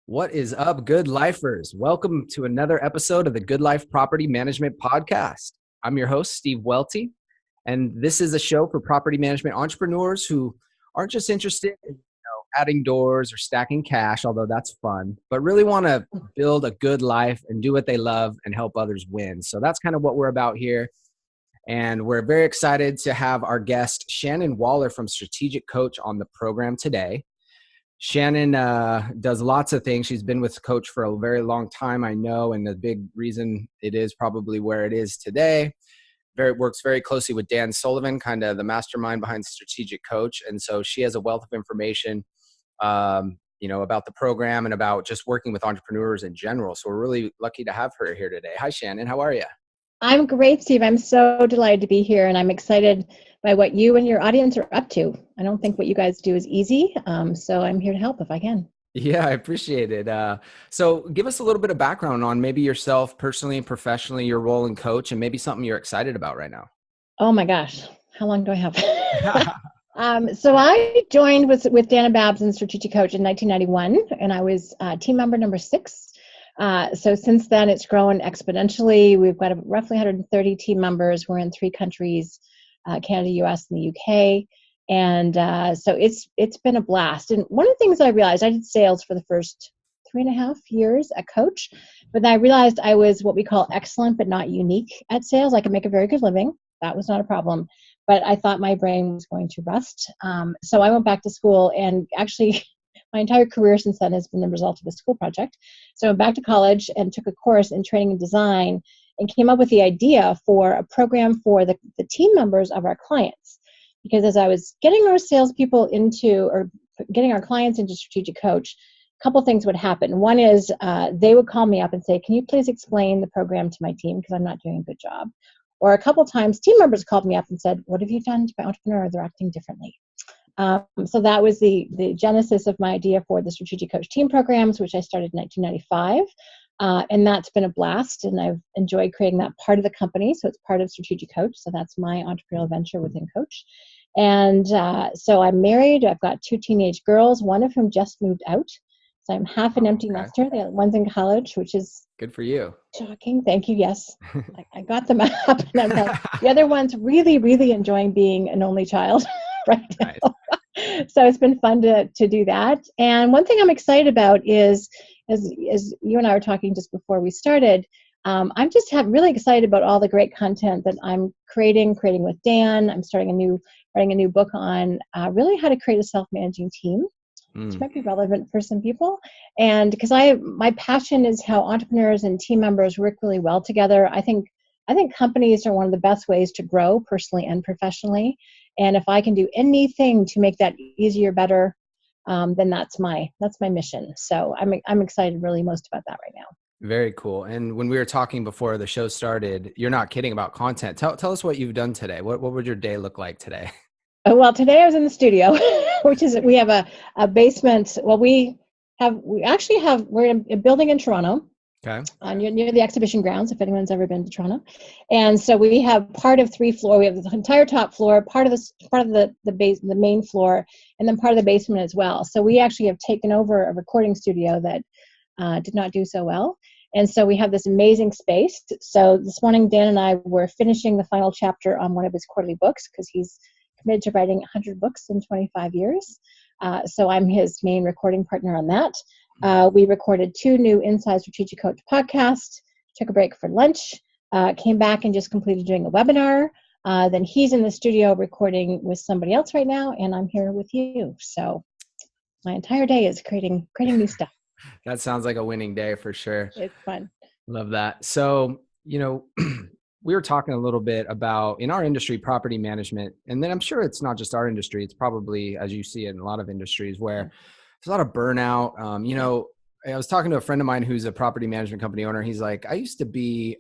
What is up, good lifers? Welcome to another episode of the Good Life Property Management Podcast. I'm your host, Steve Welty, and this is a show for property management entrepreneurs who aren't just interested in adding doors or stacking cash, although that's fun, but really want to build a good life and do what they love and help others win. So that's kind of what we're about here. And we're very excited to have our guest, Shannon Waller from Strategic Coach, on the program today. Shannon does lots of things. She's been with Coach for a very long time, I know, and the big reason it is probably where it is today. Works very closely with Dan Sullivan, kind of the mastermind behind Strategic Coach, and so she has a wealth of information, about the program and about just working with entrepreneurs in general. So we're really lucky to have her here today. Hi, Shannon. How are you? I'm great, Steve. I'm so delighted to be here, and I'm excited by what you and your audience are up to. I don't think what you guys do is easy, so I'm here to help if I can. Yeah, I appreciate it. So give us a little bit of background on maybe yourself personally and professionally, your role in Coach, and maybe something you're excited about right now. Oh my gosh, how long do I have? So I joined with Dan and Babs in Strategic Coach in 1991, and I was team member number 6. So since then, it's grown exponentially. We've got roughly 130 team members. We're in 3 countries, Canada, US, and the UK. And so it's been a blast. And one of the things I realized, I did sales for the first 3.5 years at Coach, but then I realized I was what we call excellent but not unique at sales. I could make a very good living. That was not a problem. But I thought my brain was going to rust. So I went back to school, and actually my entire career since then has been the result of a school project. So I went back to college and took a course in training and design and came up with the idea for a program for the team members of our clients. Because as I was getting our salespeople or getting our clients into Strategic Coach, a couple things would happen. One is they would call me up and say, "Can you please explain the program to my team because I'm not doing a good job?" Or a couple times team members called me up and said, "What have you done to my entrepreneur? They're acting differently." So that was the genesis of my idea for the Strategic Coach team programs, which I started in 1995. And that's been a blast, and I've enjoyed creating that part of the company. So it's part of Strategic Coach. So that's my entrepreneurial venture within Coach. And so I'm married. I've got 2 teenage girls, one of whom just moved out. So I'm half an empty nester. The other one's in college, which is good for you. Shocking. Thank you. Yes. I got them up. And the other one's really, really enjoying being an only child right now. Nice. So it's been fun to do that. And one thing I'm excited about is, as you and I were talking just before we started, I'm just really excited about all the great content that I'm creating with Dan. I'm writing a new book on really how to create a self-managing team. Which might be relevant for some people. And because my passion is how entrepreneurs and team members work really well together. I think companies are one of the best ways to grow personally and professionally. And if I can do anything to make that easier, better, then that's my mission. So I'm excited really most about that right now. Very cool. And when we were talking before the show started, you're not kidding about content. Tell us what you've done today. What would your day look like today? Well, today I was in the studio, we have a basement. Well, we're in a building in Toronto. Okay. Near the exhibition grounds, if anyone's ever been to Toronto. And so we have part of 3 floors. We have the entire top floor, part of the main floor, and then part of the basement as well. So we actually have taken over a recording studio that did not do so well. And so we have this amazing space. So this morning, Dan and I were finishing the final chapter on one of his quarterly books because he's committed to writing 100 books in 25 years. So I'm his main recording partner on that. We recorded 2 new Inside Strategic Coach podcasts, took a break for lunch, came back and just completed doing a webinar. Then he's in the studio recording with somebody else right now, and I'm here with you. So my entire day is creating new stuff. That sounds like a winning day for sure. It's fun. Love that. So, we were talking a little bit about in our industry, property management, and then I'm sure it's not just our industry. It's probably, as you see in a lot of industries, where there's a lot of burnout. I was talking to a friend of mine who's a property management company owner. He's like, I used to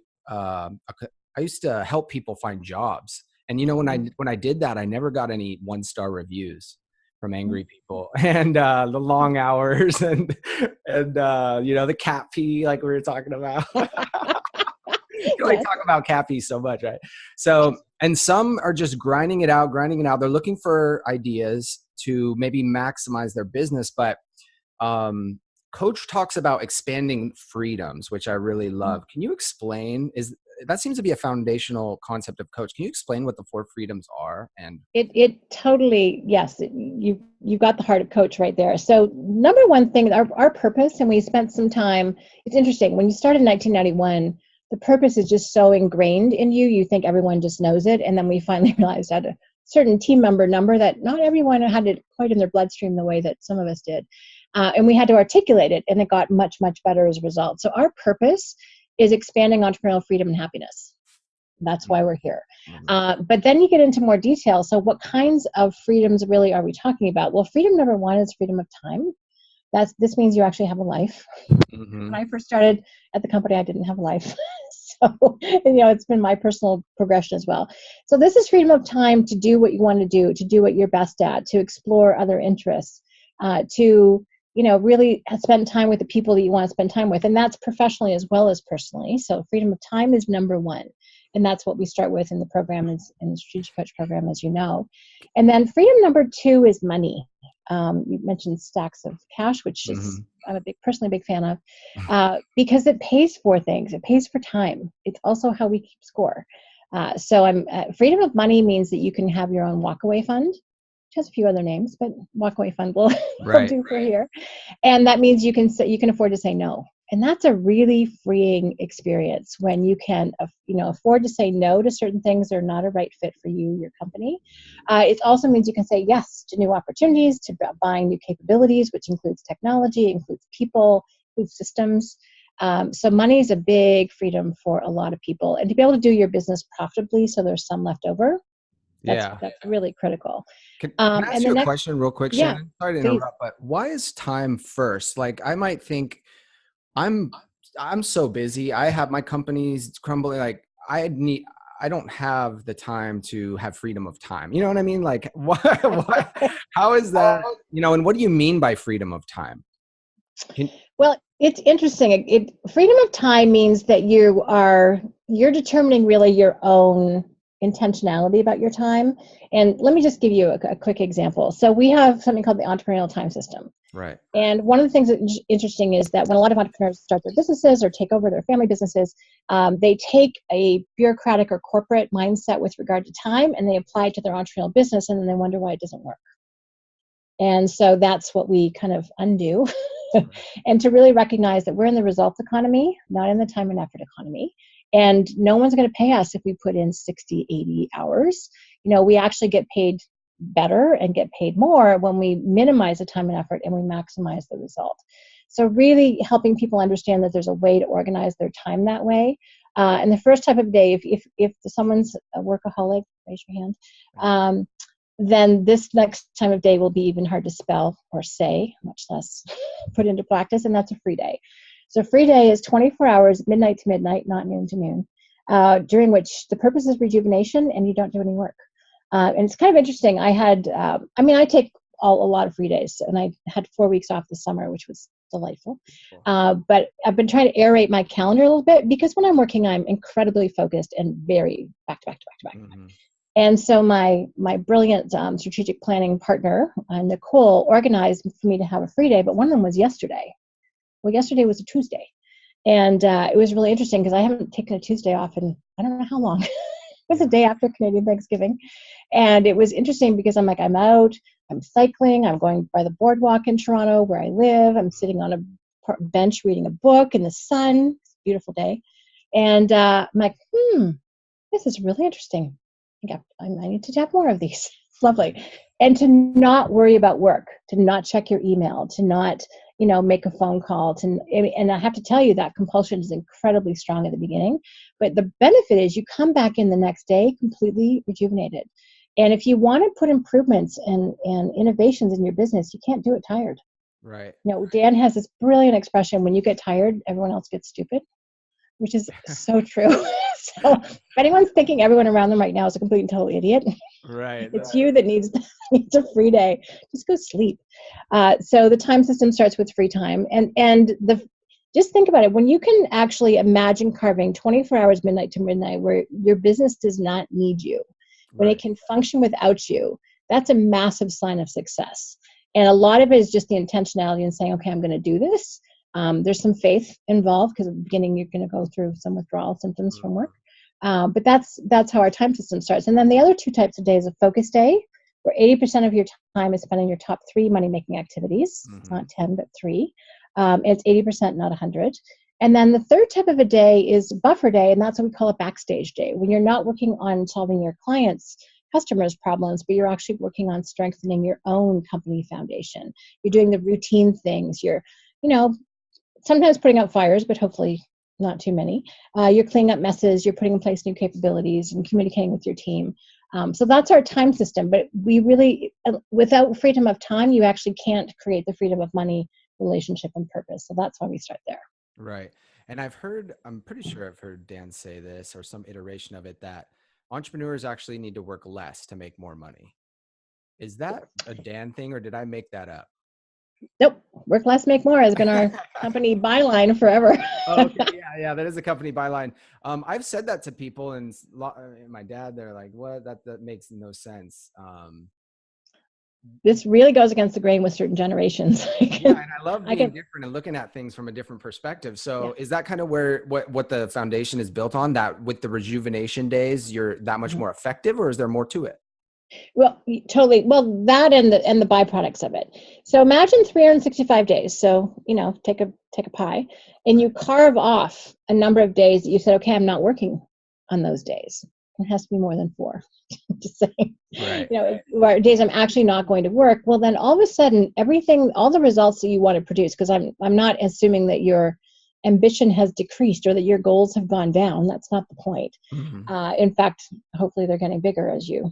help people find jobs. And, when I did that, I never got any 1-star reviews from angry people, and the long hours and the cat pee, like we were talking about. You can only talk about cat pee so much, right? So, and some are just grinding it out. They're looking for ideas to maybe maximize their business, but Coach talks about expanding freedoms, which I really love. Can you explain, that seems to be a foundational concept of Coach. Can you explain what the 4 freedoms are? And it totally, yes, you've got the heart of Coach right there. So number one thing, our purpose, and we spent some time, it's interesting, when you start in 1991, the purpose is just so ingrained in you, you think everyone just knows it. And then we finally realized at a certain team member number that not everyone had it quite in their bloodstream the way that some of us did. And we had to articulate it, and it got much, much better as a result. So our purpose is expanding entrepreneurial freedom and happiness. That's why we're here. But then you get into more detail. So what kinds of freedoms really are we talking about? Well, freedom number 1 is freedom of time. This means you actually have a life. When I first started at the company, I didn't have a life. So, it's been my personal progression as well. So this is freedom of time to do what you want to do what you're best at, to explore other interests, to really spend time with the people that you want to spend time with. And that's professionally as well as personally. So freedom of time is number 1. And that's what we start with in the program, in the Strategic Coach program, as you know. And then freedom number 2 is money. You mentioned stacks of cash, which is I'm personally a big fan of, because it pays for things. It pays for time. It's also how we keep score. So freedom of money means that you can have your own walkaway fund. Has a few other names, but walkaway fund will do for here. And that means you can afford to say no. And that's a really freeing experience when you can, afford to say no to certain things that are not a right fit for you, your company. It also means you can say yes to new opportunities, to buying new capabilities, which includes technology, includes people, includes systems. So money is a big freedom for a lot of people, and to be able to do your business profitably so there's some left over. That's really critical. Can I ask you a question real quick, Shannon? Sorry to interrupt, but why is time first? Like, I might think I'm so busy. I have my companies crumbling. Like, I don't have the time to have freedom of time. You know what I mean? Like, why how is that? And what do you mean by freedom of time? Well, it's interesting. Freedom of time means that you're determining really your own intentionality about your time. And let me just give you a quick example. So we have something called the entrepreneurial time system. Right. And one of the things that's interesting is that when a lot of entrepreneurs start their businesses or take over their family businesses, they take a bureaucratic or corporate mindset with regard to time, and they apply it to their entrepreneurial business, and then they wonder why it doesn't work. And so that's what we kind of undo. And to really recognize that we're in the results economy, not in the time and effort economy. And no one's going to pay us if we put in 60, 80 hours. We actually get paid better and get paid more when we minimize the time and effort and we maximize the result. So really helping people understand that there's a way to organize their time that way. And the first type of day, if someone's a workaholic, raise your hand, then this next time of day will be even hard to spell or say, much less put into practice, and that's a free day. So free day is 24 hours, midnight to midnight, not noon to noon, during which the purpose is rejuvenation and you don't do any work. And it's kind of interesting. I take a lot of free days, and I had 4 weeks off this summer, which was delightful. But I've been trying to aerate my calendar a little bit, because when I'm working, I'm incredibly focused and very back to back. And so my brilliant strategic planning partner, Nicole, organized for me to have a free day, but one of them was yesterday. Well, yesterday was a Tuesday, and it was really interesting because I haven't taken a Tuesday off in I don't know how long. It was the day after Canadian Thanksgiving, and it was interesting because I'm out, I'm cycling, I'm going by the boardwalk in Toronto where I live, I'm sitting on a bench reading a book in the sun. It's a beautiful day, and I'm like, this is really interesting. I need to have more of these. It's lovely. And to not worry about work, to not check your email, to not make a phone call, and I have to tell you that compulsion is incredibly strong at the beginning, but the benefit is you come back in the next day completely rejuvenated. And if you want to put improvements and innovations in your business, you can't do it tired. Right. Dan has this brilliant expression: when you get tired, everyone else gets stupid, which is so true. So if anyone's thinking everyone around them right now is a complete and total idiot, right, it's you that needs a free day. Just go sleep. So the time system starts with free time, and just think about it. When you can actually imagine carving 24 hours, midnight to midnight, where your business does not need you, when it can function without you, that's a massive sign of success. And a lot of it is just the intentionality and saying, okay, I'm going to do this. There's some faith involved because at the beginning you're going to go through some withdrawal symptoms from work. But that's how our time system starts. And then the other two types of days, a focus day, where 80% of your time is spent on your top 3 money-making activities. It's not 10, but 3. It's 80%, not 100. And then the third type of a day is buffer day, and that's what we call a backstage day, when you're not working on solving your customers' problems, but you're actually working on strengthening your own company foundation. You're doing the routine things. You're, sometimes putting out fires, but hopefully not too many. You're cleaning up messes. You're putting in place new capabilities and communicating with your team. So that's our time system. But we really, without freedom of time, you actually can't create the freedom of money, relationship, and purpose. So that's why we start there. Right. And I'm pretty sure I've heard Dan say this or some iteration of it, that entrepreneurs actually need to work less to make more money. Is that a Dan thing, or did I make that up? Nope. Work less, make more has been our company byline forever. Okay. Yeah. That is a company byline. I've said that to people, and my dad, they're like, what? That makes no sense. This really goes against the grain with certain generations. Yeah, and I love being different and looking at things from a different perspective. So is that kind of where what the foundation is built on, that with the rejuvenation days, you're that much more effective, or is there more to it? Well, totally. Well, that and the byproducts of it. So imagine 365 days. So, take a pie and you carve off a number of days that you said, okay, I'm not working on those days. It has to be more than 4. Just saying, right. Days I'm actually not going to work. Well, then all of a sudden, all the results that you want to produce, because I'm not assuming that your ambition has decreased or that your goals have gone down. That's not the point. In fact, hopefully they're getting bigger as you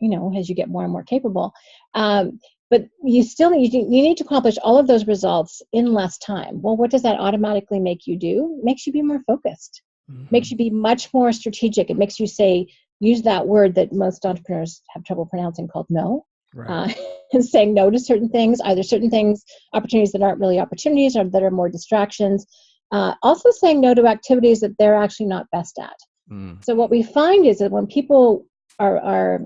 get more and more capable. But you need to accomplish all of those results in less time. Well, what does that automatically make you do? It makes you be more focused. Makes you be much more strategic. It makes you use that word that most entrepreneurs have trouble pronouncing called no. Right. Saying no to certain things, either certain things, opportunities that aren't really opportunities or that are more distractions. Also saying no to activities that they're actually not best at. So what we find is that when people are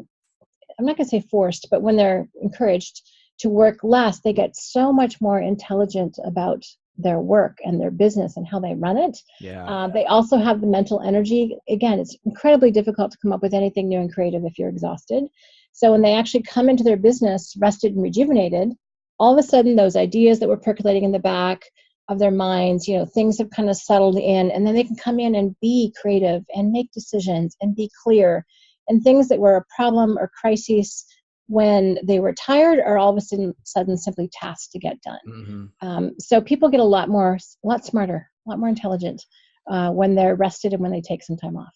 I'm not going to say forced, but when they're encouraged to work less, they get so much more intelligent about their work and their business and how they run it. Yeah. They also have the mental energy. Again, it's incredibly difficult to come up with anything new and creative if you're exhausted. So when they actually come into their business rested and rejuvenated, all of a sudden those ideas that were percolating in the back of their minds, things have kind of settled in, and then they can come in and be creative and make decisions and be clear. And things that were a problem or crisis when they were tired are all of a sudden simply tasks to get done. So people get a lot smarter, a lot more intelligent when they're rested and when they take some time off.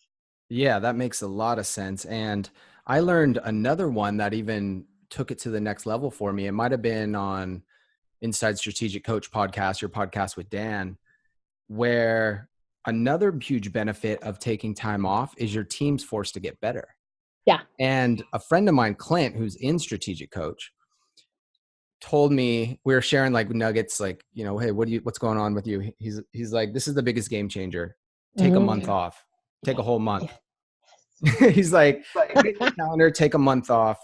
Yeah, that makes a lot of sense. And I learned another one that even took it to the next level for me. It might have been on Inside Strategic Coach podcast, your podcast with Dan, where another huge benefit of taking time off is your team's forced to get better. Yeah. And a friend of mine, Clint, who's in Strategic Coach, told me, we were sharing like nuggets, like, hey, what's going on with you? He's like, this is the biggest game changer. Take a month off, take a whole month. He's like, put it in your calendar, take a month off.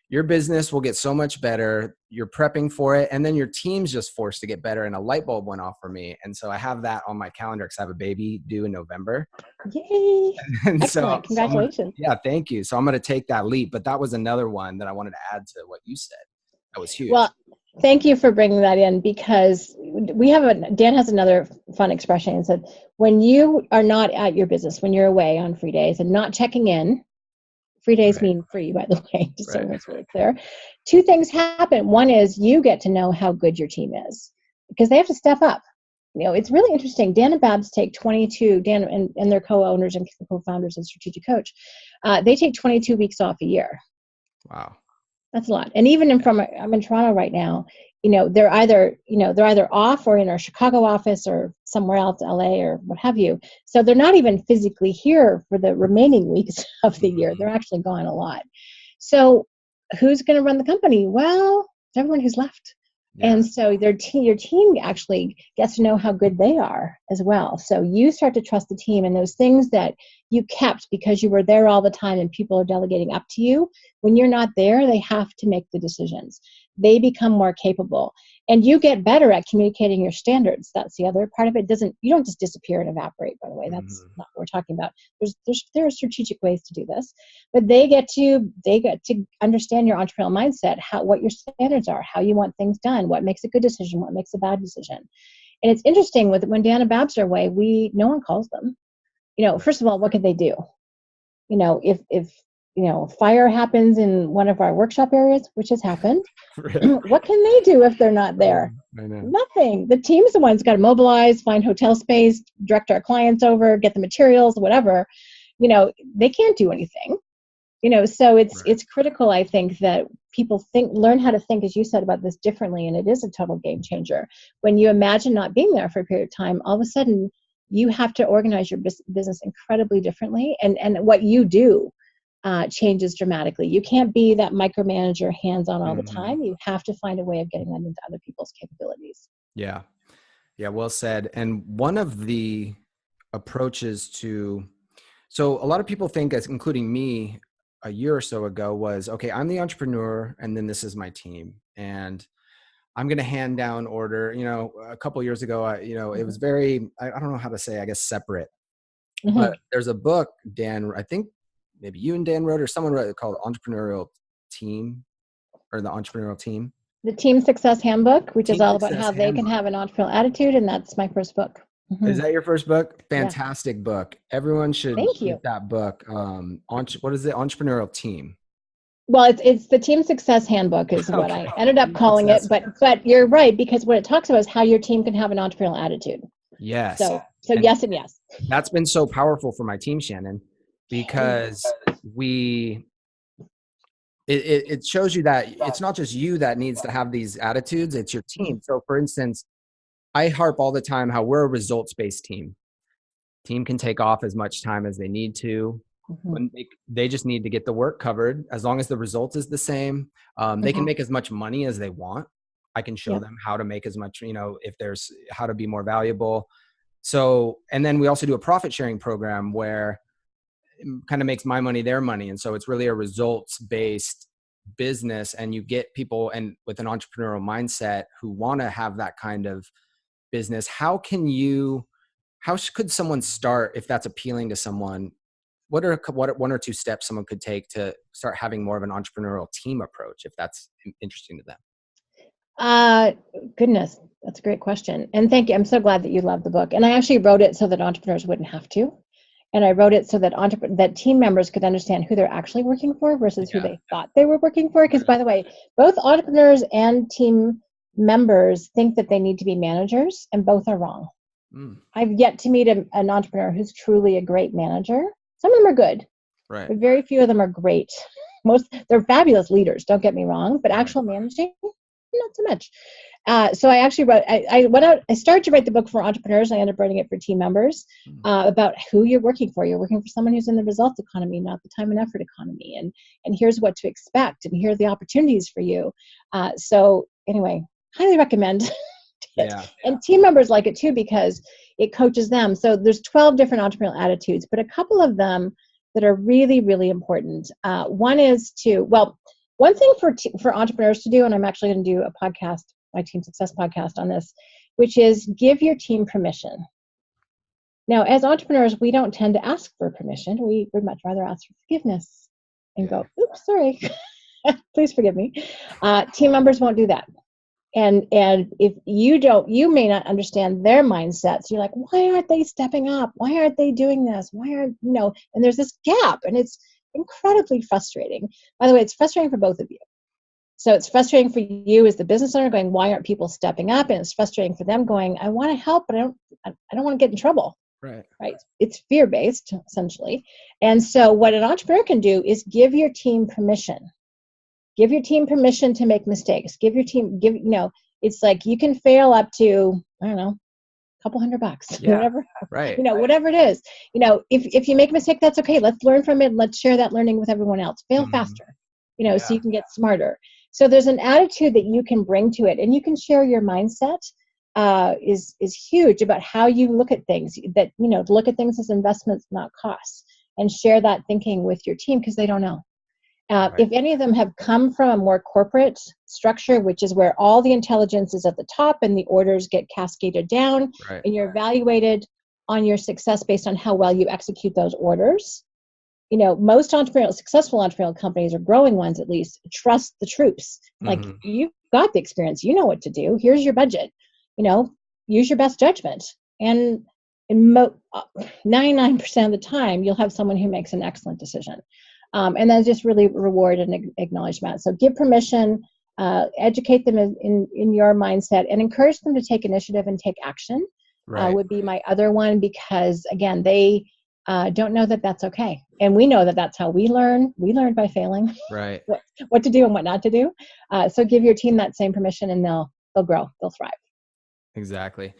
Your business will get so much better. You're prepping for it. And then your team's just forced to get better. And a light bulb went off for me. And so I have that on my calendar because I have a baby due in November. Yay. And excellent. Congratulations. Thank you. So I'm going to take that leap. But that was another one that I wanted to add to what you said. That was huge. Well, thank you for bringing that in, because Dan has another fun expression. He said, when you are not at your business, when you're away on free days and not checking in, free days mean free, by the way, just so it's really clear. 2 things happen. One is you get to know how good your team is because they have to step up. It's really interesting. Dan and Babs take 22, Dan and their co-owners and co-founders of Strategic Coach, they take 22 weeks off a year. Wow. That's a lot. And even I'm in Toronto right now, they're either off or in our Chicago office or somewhere else, LA or what have you. So they're not even physically here for the remaining weeks of the year. They're actually gone a lot. So who's going to run the company? Well, it's everyone who's left. Yeah. And so your team actually gets to know how good they are as well. So you start to trust the team, and those things that you kept because you were there all the time and people are delegating up to you, when you're not there, they have to make the decisions. they become more capable. And you get better at communicating your standards. That's the other part of it. You don't just disappear and evaporate, by the way. That's not what we're talking about. There are strategic ways to do this, but they get to understand your entrepreneurial mindset, what your standards are, how you want things done, what makes a good decision, what makes a bad decision. And it's interesting when Dan and Babs are away, no one calls them. First of all, what could they do? If fire happens in one of our workshop areas, which has happened, what can they do if they're not there? Nothing. The team's the one's got to mobilize, find hotel space, direct our clients over, get the materials, whatever. They can't do anything. So it's critical, I think, that people learn how to think, as you said, about this differently, and it is a total game changer. When you imagine not being there for a period of time, all of a sudden you have to organize your business incredibly differently, and what you do changes dramatically. You can't be that micromanager, hands-on all the time. You have to find a way of getting that into other people's capabilities. Yeah, well said. And one of the approaches so a lot of people think, including me a year or so ago, was, okay, I'm the entrepreneur and then this is my team, and I'm going to hand down order. A couple of years ago, it was very, I don't know how to say, I guess, separate. But there's a book, Dan, I think maybe you and Dan wrote, or someone wrote, called Entrepreneurial Team, or the Entrepreneurial Team. The Team Success Handbook, which is all about how they can have an entrepreneurial attitude. And that's my first book. Is that your first book? Fantastic book. Everyone should read that book. What is it? Entrepreneurial Team. Well, it's the Team Success Handbook is what I ended up calling it. But you're right, because what it talks about is how your team can have an entrepreneurial attitude. Yes. So yes and yes. That's been so powerful for my team, Shannon, because it shows you that it's not just you that needs to have these attitudes, it's your team. So for instance, I harp all the time how we're a results-based team. Team can take off as much time as they need to. When they just need to get the work covered. As long as the result is the same, they can make as much money as they want. I can show them how to make as much, if there's how to be more valuable. So, and then we also do a profit sharing program where it kind of makes my money their money. And so it's really a results-based business, and you get people and with an entrepreneurial mindset who want to have that kind of business. How could someone start if that's appealing to someone? What are one or two steps someone could take to start having more of an entrepreneurial team approach, if that's interesting to them? Goodness, that's a great question. And thank you. I'm so glad that you love the book. And I actually wrote it so that entrepreneurs wouldn't have to. And I wrote it so that that team members could understand who they're actually working for versus who they thought they were working for. Because by the way, both entrepreneurs and team members think that they need to be managers, and both are wrong. I've yet to meet an entrepreneur who's truly a great manager. Some of them are good, right? But very few of them are great. They're fabulous leaders, don't get me wrong, but actual managing, not so much. So I actually wrote, I started to write the book for entrepreneurs. I ended up writing it for team members about who you're working for. You're working for someone who's in the results economy, not the time and effort economy. And here's what to expect, and here are the opportunities for you. So anyway, highly recommend it. And team members like it too, because it coaches them. So there's 12 different entrepreneurial attitudes, but a couple of them that are really, really important. One thing for entrepreneurs to do, and I'm actually going to do a podcast, my Team Success podcast on this, which is give your team permission. Now, as entrepreneurs, we don't tend to ask for permission. We would much rather ask for forgiveness and go, oops, sorry, please forgive me. Team members won't do that. And if you may not understand their mindsets. You're like, why aren't they stepping up? Why aren't they doing this? And there's this gap, and it's incredibly frustrating. By the way, it's frustrating for both of you. So it's frustrating for you as the business owner going, why aren't people stepping up? And it's frustrating for them going, I want to help, but I don't want to get in trouble. Right. It's fear-based, essentially. And so what an entrepreneur can do is give your team permission. Give your team permission to make mistakes. It's like you can fail up to, I don't know, a couple $100, whatever, right. Whatever it is, if you make a mistake, that's okay. Let's learn from it. Let's share that learning with everyone else. Fail faster, so you can get smarter. So there's an attitude that you can bring to it, and you can share your mindset is huge about how you look at things, that, look at things as investments, not costs, and share that thinking with your team because they don't know. If any of them have come from a more corporate structure, which is where all the intelligence is at the top and the orders get cascaded down, and you're evaluated on your success based on how well you execute those orders. Most successful entrepreneurial companies, or growing ones at least, trust the troops. Like, you've got the experience, you know what to do. Here's your budget. Use your best judgment. And 99% of the time, you'll have someone who makes an excellent decision. And then just really reward and acknowledge that. So give permission, educate them in your mindset, and encourage them to take initiative and take action. Would be my other one, because again, they don't know that that's okay. And we know that that's how we learn. We learn by failing. Right. What to do and what not to do. So give your team that same permission, and they'll grow. They'll thrive. Exactly.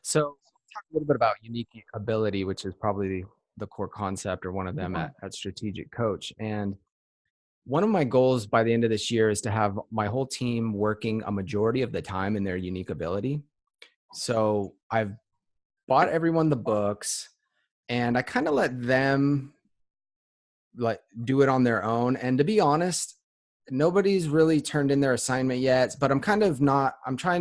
So talk a little bit about unique ability, which is probably the core concept, or one of them at Strategic Coach. And one of my goals by the end of this year is to have my whole team working a majority of the time in their unique ability. So I've bought everyone the books, and I kind of let them do it on their own. And to be honest, nobody's really turned in their assignment yet, but I'm trying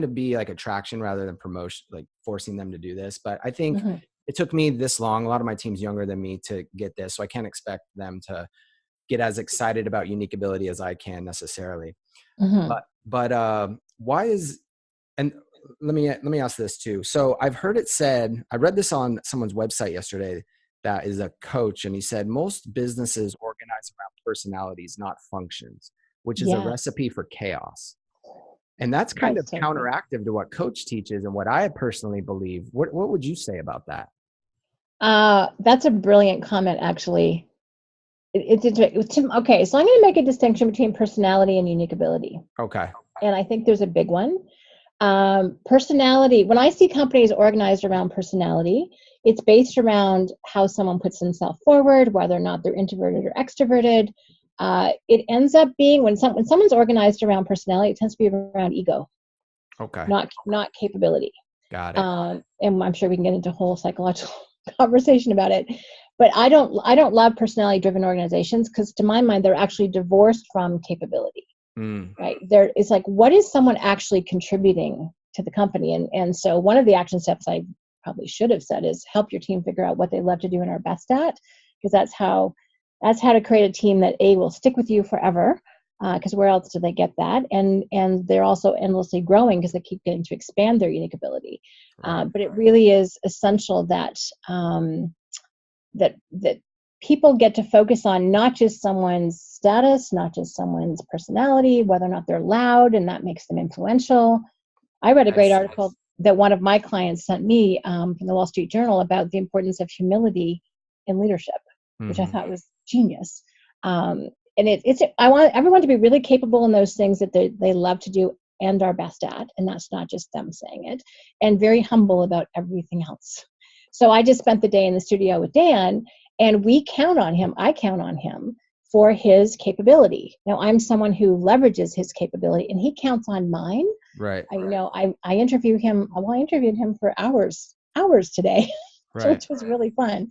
to be like attraction rather than promotion, like forcing them to do this. But I think it took me this long. A lot of my team's younger than me to get this, so I can't expect them to get as excited about unique ability as I can necessarily. But why is, and let me ask this too. So I've heard it said, I read this on someone's website yesterday that is a coach, and he said most businesses organize around personalities, not functions, which is a recipe for chaos. And that's kind of counteractive to what coach teaches and what I personally believe. What would you say about that? That's a brilliant comment, actually. Okay, so I'm going to make a distinction between personality and unique ability. Okay. And I think there's a big one. Personality, when I see companies organized around personality, it's based around how someone puts themselves forward, whether or not they're introverted or extroverted. It ends up being, when someone's organized around personality, it tends to be around ego. Okay. Not capability. Got it. And I'm sure we can get into a whole psychological conversation about it. But I don't love personality-driven organizations, because to my mind, they're actually divorced from capability. Right? It's like, what is someone actually contributing to the company? And so one of the action steps I probably should have said is help your team figure out what they love to do and are best at, because that's how to create a team that will stick with you forever. Because where else do they get that? And they're also endlessly growing because they keep getting to expand their unique ability. But it really is essential that that people get to focus on not just someone's status, not just someone's personality, whether or not they're loud, and that makes them influential. I read a great article that one of my clients sent me from the Wall Street Journal about the importance of humility in leadership, which I thought was genius. And I want everyone to be really capable in those things that they love to do and are best at, and that's not just them saying it, and very humble about everything else. So I just spent the day in the studio with Dan, and we count on him. I count on him for his capability. Now, I'm someone who leverages his capability, and he counts on mine. Right. I interviewed him. Well, I interviewed him for hours today, which was really fun.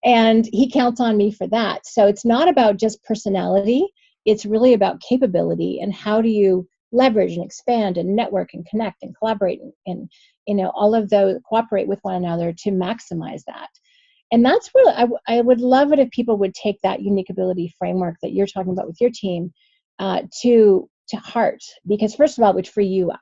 And he counts on me for that. So it's not about just personality. It's really about capability, and how do you leverage and expand and network and connect and collaborate and all of those, cooperate with one another to maximize that. And that's really, I would love it if people would take that unique ability framework that you're talking about with your team to heart, because first of all, it would free you up.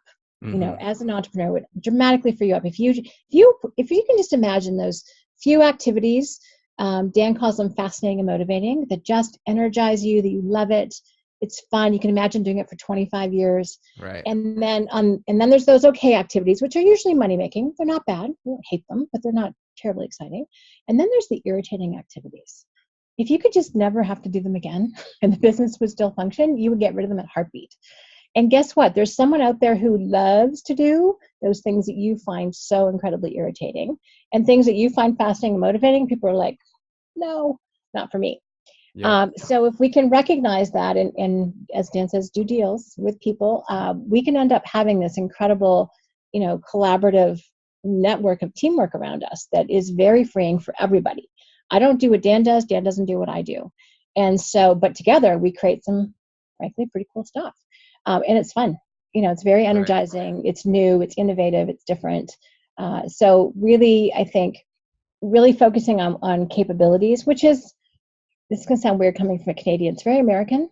As an entrepreneur, would dramatically free you up. If you can just imagine those few activities, Dan calls them fascinating and motivating, that just energize you, that you love it. It's fun. You can imagine doing it for 25 years. Right. And then there's those okay activities, which are usually money making. They're not bad. We don't hate them, but they're not terribly exciting. And then there's the irritating activities. If you could just never have to do them again and the business would still function, you would get rid of them at heartbeat. And guess what? There's someone out there who loves to do those things that you find so incredibly irritating, and things that you find fascinating and motivating. People are like, no, not for me. Yeah. So if we can recognize that and as Dan says, do deals with people, we can end up having this incredible, collaborative network of teamwork around us that is very freeing for everybody. I don't do what Dan does. Dan doesn't do what I do. And so, but together we create some, frankly, pretty cool stuff. And it's fun. It's very energizing. Right. It's new, it's innovative, it's different. So really, I think really focusing on capabilities, which is, this is going to sound weird coming from a Canadian, it's very American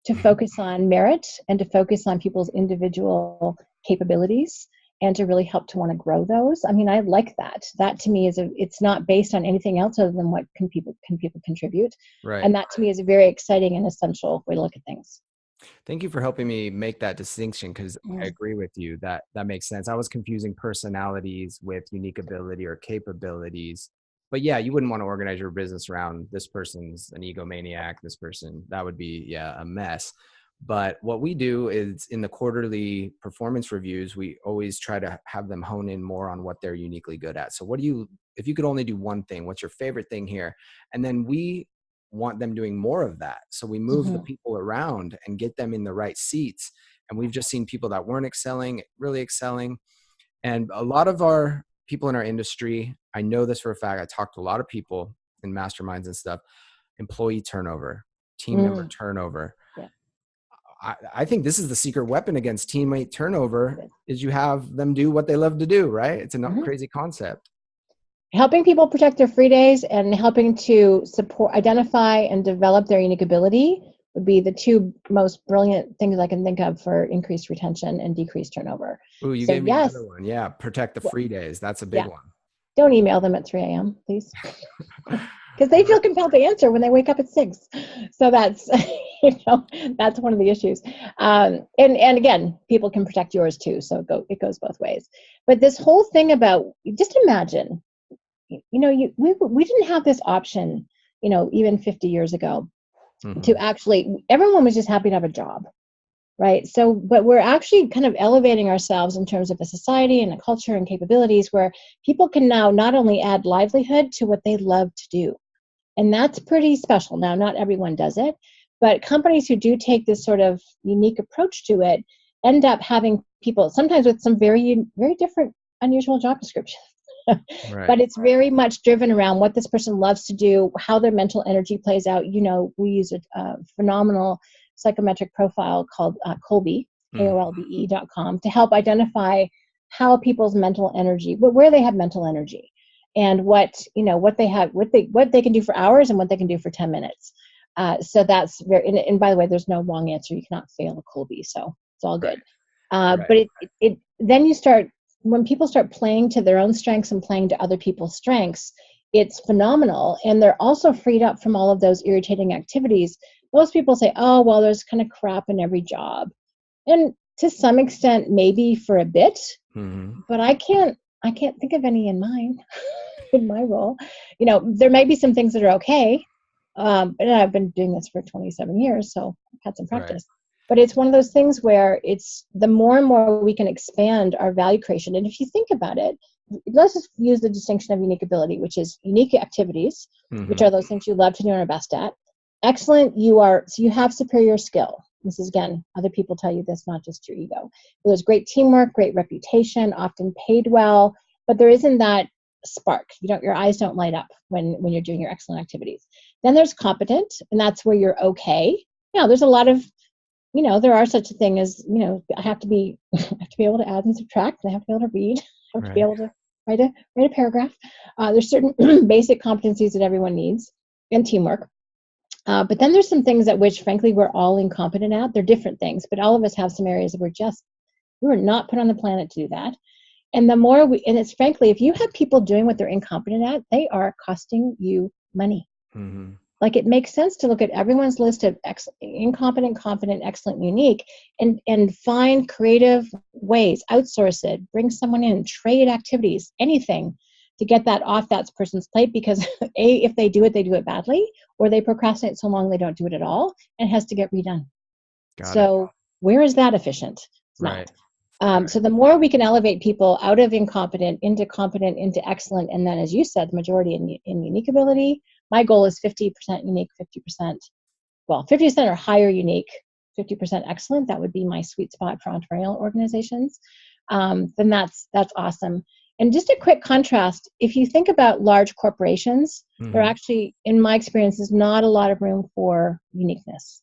to focus on merit and to focus on people's individual capabilities and to really help to want to grow those. I mean, I like that. That to me it's not based on anything else other than what can people contribute. Right. And that to me is a very exciting and essential way to look at things. Thank you for helping me make that distinction, because I agree with you that makes sense. I was confusing personalities with unique ability or capabilities. But yeah, you wouldn't want to organize your business around this person's an egomaniac, this person, that would be, a mess. But what we do is in the quarterly performance reviews, we always try to have them hone in more on what they're uniquely good at. So if you could only do one thing, what's your favorite thing here? And then we want them doing more of that. So we move the people around and get them in the right seats. And we've just seen people that weren't excelling, really excelling. And a lot of our people in our industry, I know this for a fact, I talked to a lot of people in masterminds and stuff, employee turnover, team member turnover. Yeah. I think this is the secret weapon against teammate turnover is you have them do what they love to do, right? It's a crazy concept. Helping people protect their free days and helping to support, identify, and develop their unique ability would be the two most brilliant things I can think of for increased retention and decreased turnover. Ooh, you gave me another one. Yeah, protect the free days. That's a big one. Don't email them at 3 a.m., please. Because they feel compelled to answer when they wake up at 6. So that's, that's one of the issues. And again, people can protect yours too. So it goes both ways. But this whole thing about, just imagine, we didn't have this option, even 50 years ago to actually, everyone was just happy to have a job. Right. So, but we're actually kind of elevating ourselves in terms of a society and a culture and capabilities where people can now not only add livelihood to what they love to do. And that's pretty special. Now, not everyone does it, but companies who do take this sort of unique approach to it end up having people sometimes with some very, very different, unusual job descriptions. Right. But it's very much driven around what this person loves to do, how their mental energy plays out. We use a phenomenal psychometric profile called Kolbe, KOLBE.com, to help identify how people's mental energy, where they have mental energy, and what they have, what they can do for hours and what they can do for 10 minutes. So that's very, and by the way, there's no wrong answer. You cannot fail a Kolbe, so it's all good. But then you start, when people start playing to their own strengths and playing to other people's strengths, it's phenomenal. And they're also freed up from all of those irritating activities. Most people say, oh, well, there's kind of crap in every job. And to some extent, maybe for a bit, but I can't think of any in mine, in my role. There may be some things that are okay. And I've been doing this for 27 years, so I've had some practice. Right. But it's one of those things where it's the more and more we can expand our value creation. And if you think about it, let's just use the distinction of unique ability, which is unique activities, which are those things you love to do and are best at. Excellent, so you have superior skill. This is, again, other people tell you this, not just your ego. There's great teamwork, great reputation, often paid well, but there isn't that spark. Your eyes don't light up when you're doing your excellent activities. Then there's competent, and that's where you're okay. There's a lot of, there are such a thing as, I have to be able to add and subtract, and I have to be able to read, I have to be able to write a paragraph. There's certain basic competencies that everyone needs, and teamwork. But then there's some things at which, frankly, we're all incompetent at. They're different things, but all of us have some areas that we were not put on the planet to do that. And the more and it's frankly, if you have people doing what they're incompetent at, they are costing you money. Like, it makes sense to look at everyone's list of incompetent, competent, excellent, unique, and find creative ways, outsource it, bring someone in, trade activities, anything to get that off that person's plate, because if they do it badly, or they procrastinate so long they don't do it at all, and it has to get redone. So where is that efficient? It's not. So the more we can elevate people out of incompetent, into competent, into excellent, and then, as you said, the majority in unique ability. My goal is 50% unique, 50% or higher unique, 50% excellent. That would be my sweet spot for entrepreneurial organizations. Then that's awesome. And just a quick contrast, if you think about large corporations, There actually, in my experience, is not a lot of room for uniqueness.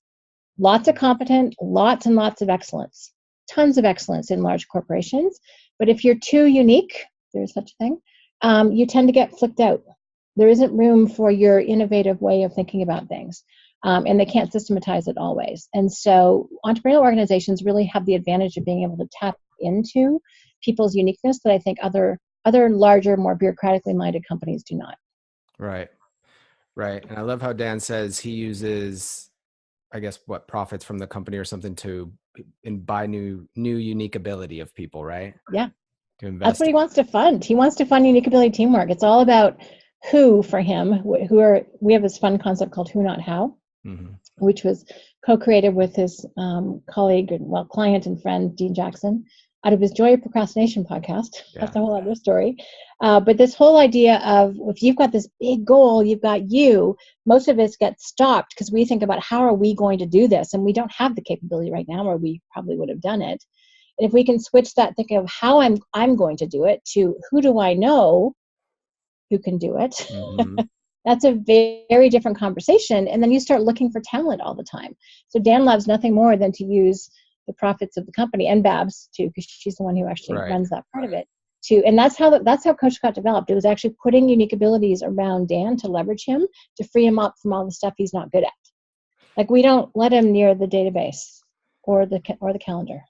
Lots of competent, lots and lots of excellence, tons of excellence in large corporations. But if you're too unique, there's such a thing, you tend to get flicked out. There isn't room for your innovative way of thinking about things. And they can't systematize it always. And so entrepreneurial organizations really have the advantage of being able to tap into people's uniqueness that I think other larger, more bureaucratically minded companies do not. Right. Right. And I love how Dan says he uses, I guess, what, profits from the company or something to buy new unique ability of people, right? Yeah. To invest. That's what he wants to fund. He wants to fund unique ability teamwork. It's all about who for him. We have this fun concept called Who Not How, which was co-created with his colleague and client and friend, Dean Jackson, out of his Joy of Procrastination podcast. Yeah. That's a whole other story. But this whole idea of, if you've got this big goal, you've got you, most of us get stopped because we think about how are we going to do this? And we don't have the capability right now, or we probably would have done it. And if we can switch that thinking of how I'm going to do it to who do I know who can do it, that's a very, very different conversation. And then you start looking for talent all the time. So Dan loves nothing more than to use the profits of the company, and Babs too, because she's the one who actually runs that part of it. And that's how Coach got developed. It was actually putting unique abilities around Dan to leverage him, to free him up from all the stuff he's not good at. Like, we don't let him near the database or the calendar.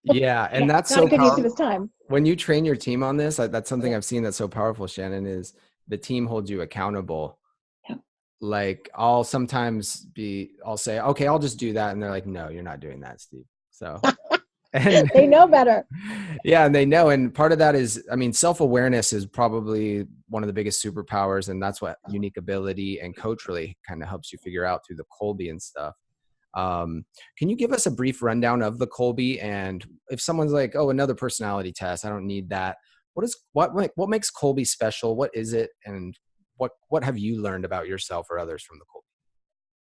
Yeah, and that's not so a good use of his time. When you train your team on this, that's something I've seen that's so powerful, Shannon, is the team holds you accountable. Yeah. Like, I'll say, okay, I'll just do that. And they're like, no, you're not doing that, Steve. So and they know better. Yeah. And they know. And part of that is, self-awareness is probably one of the biggest superpowers. And that's what unique ability and coach really kind of helps you figure out through the Kolbe and stuff. Can you give us a brief rundown of the Kolbe? And if someone's like, oh, another personality test, I don't need that. What makes Kolbe special? What is it? And what have you learned about yourself or others from the Kolbe?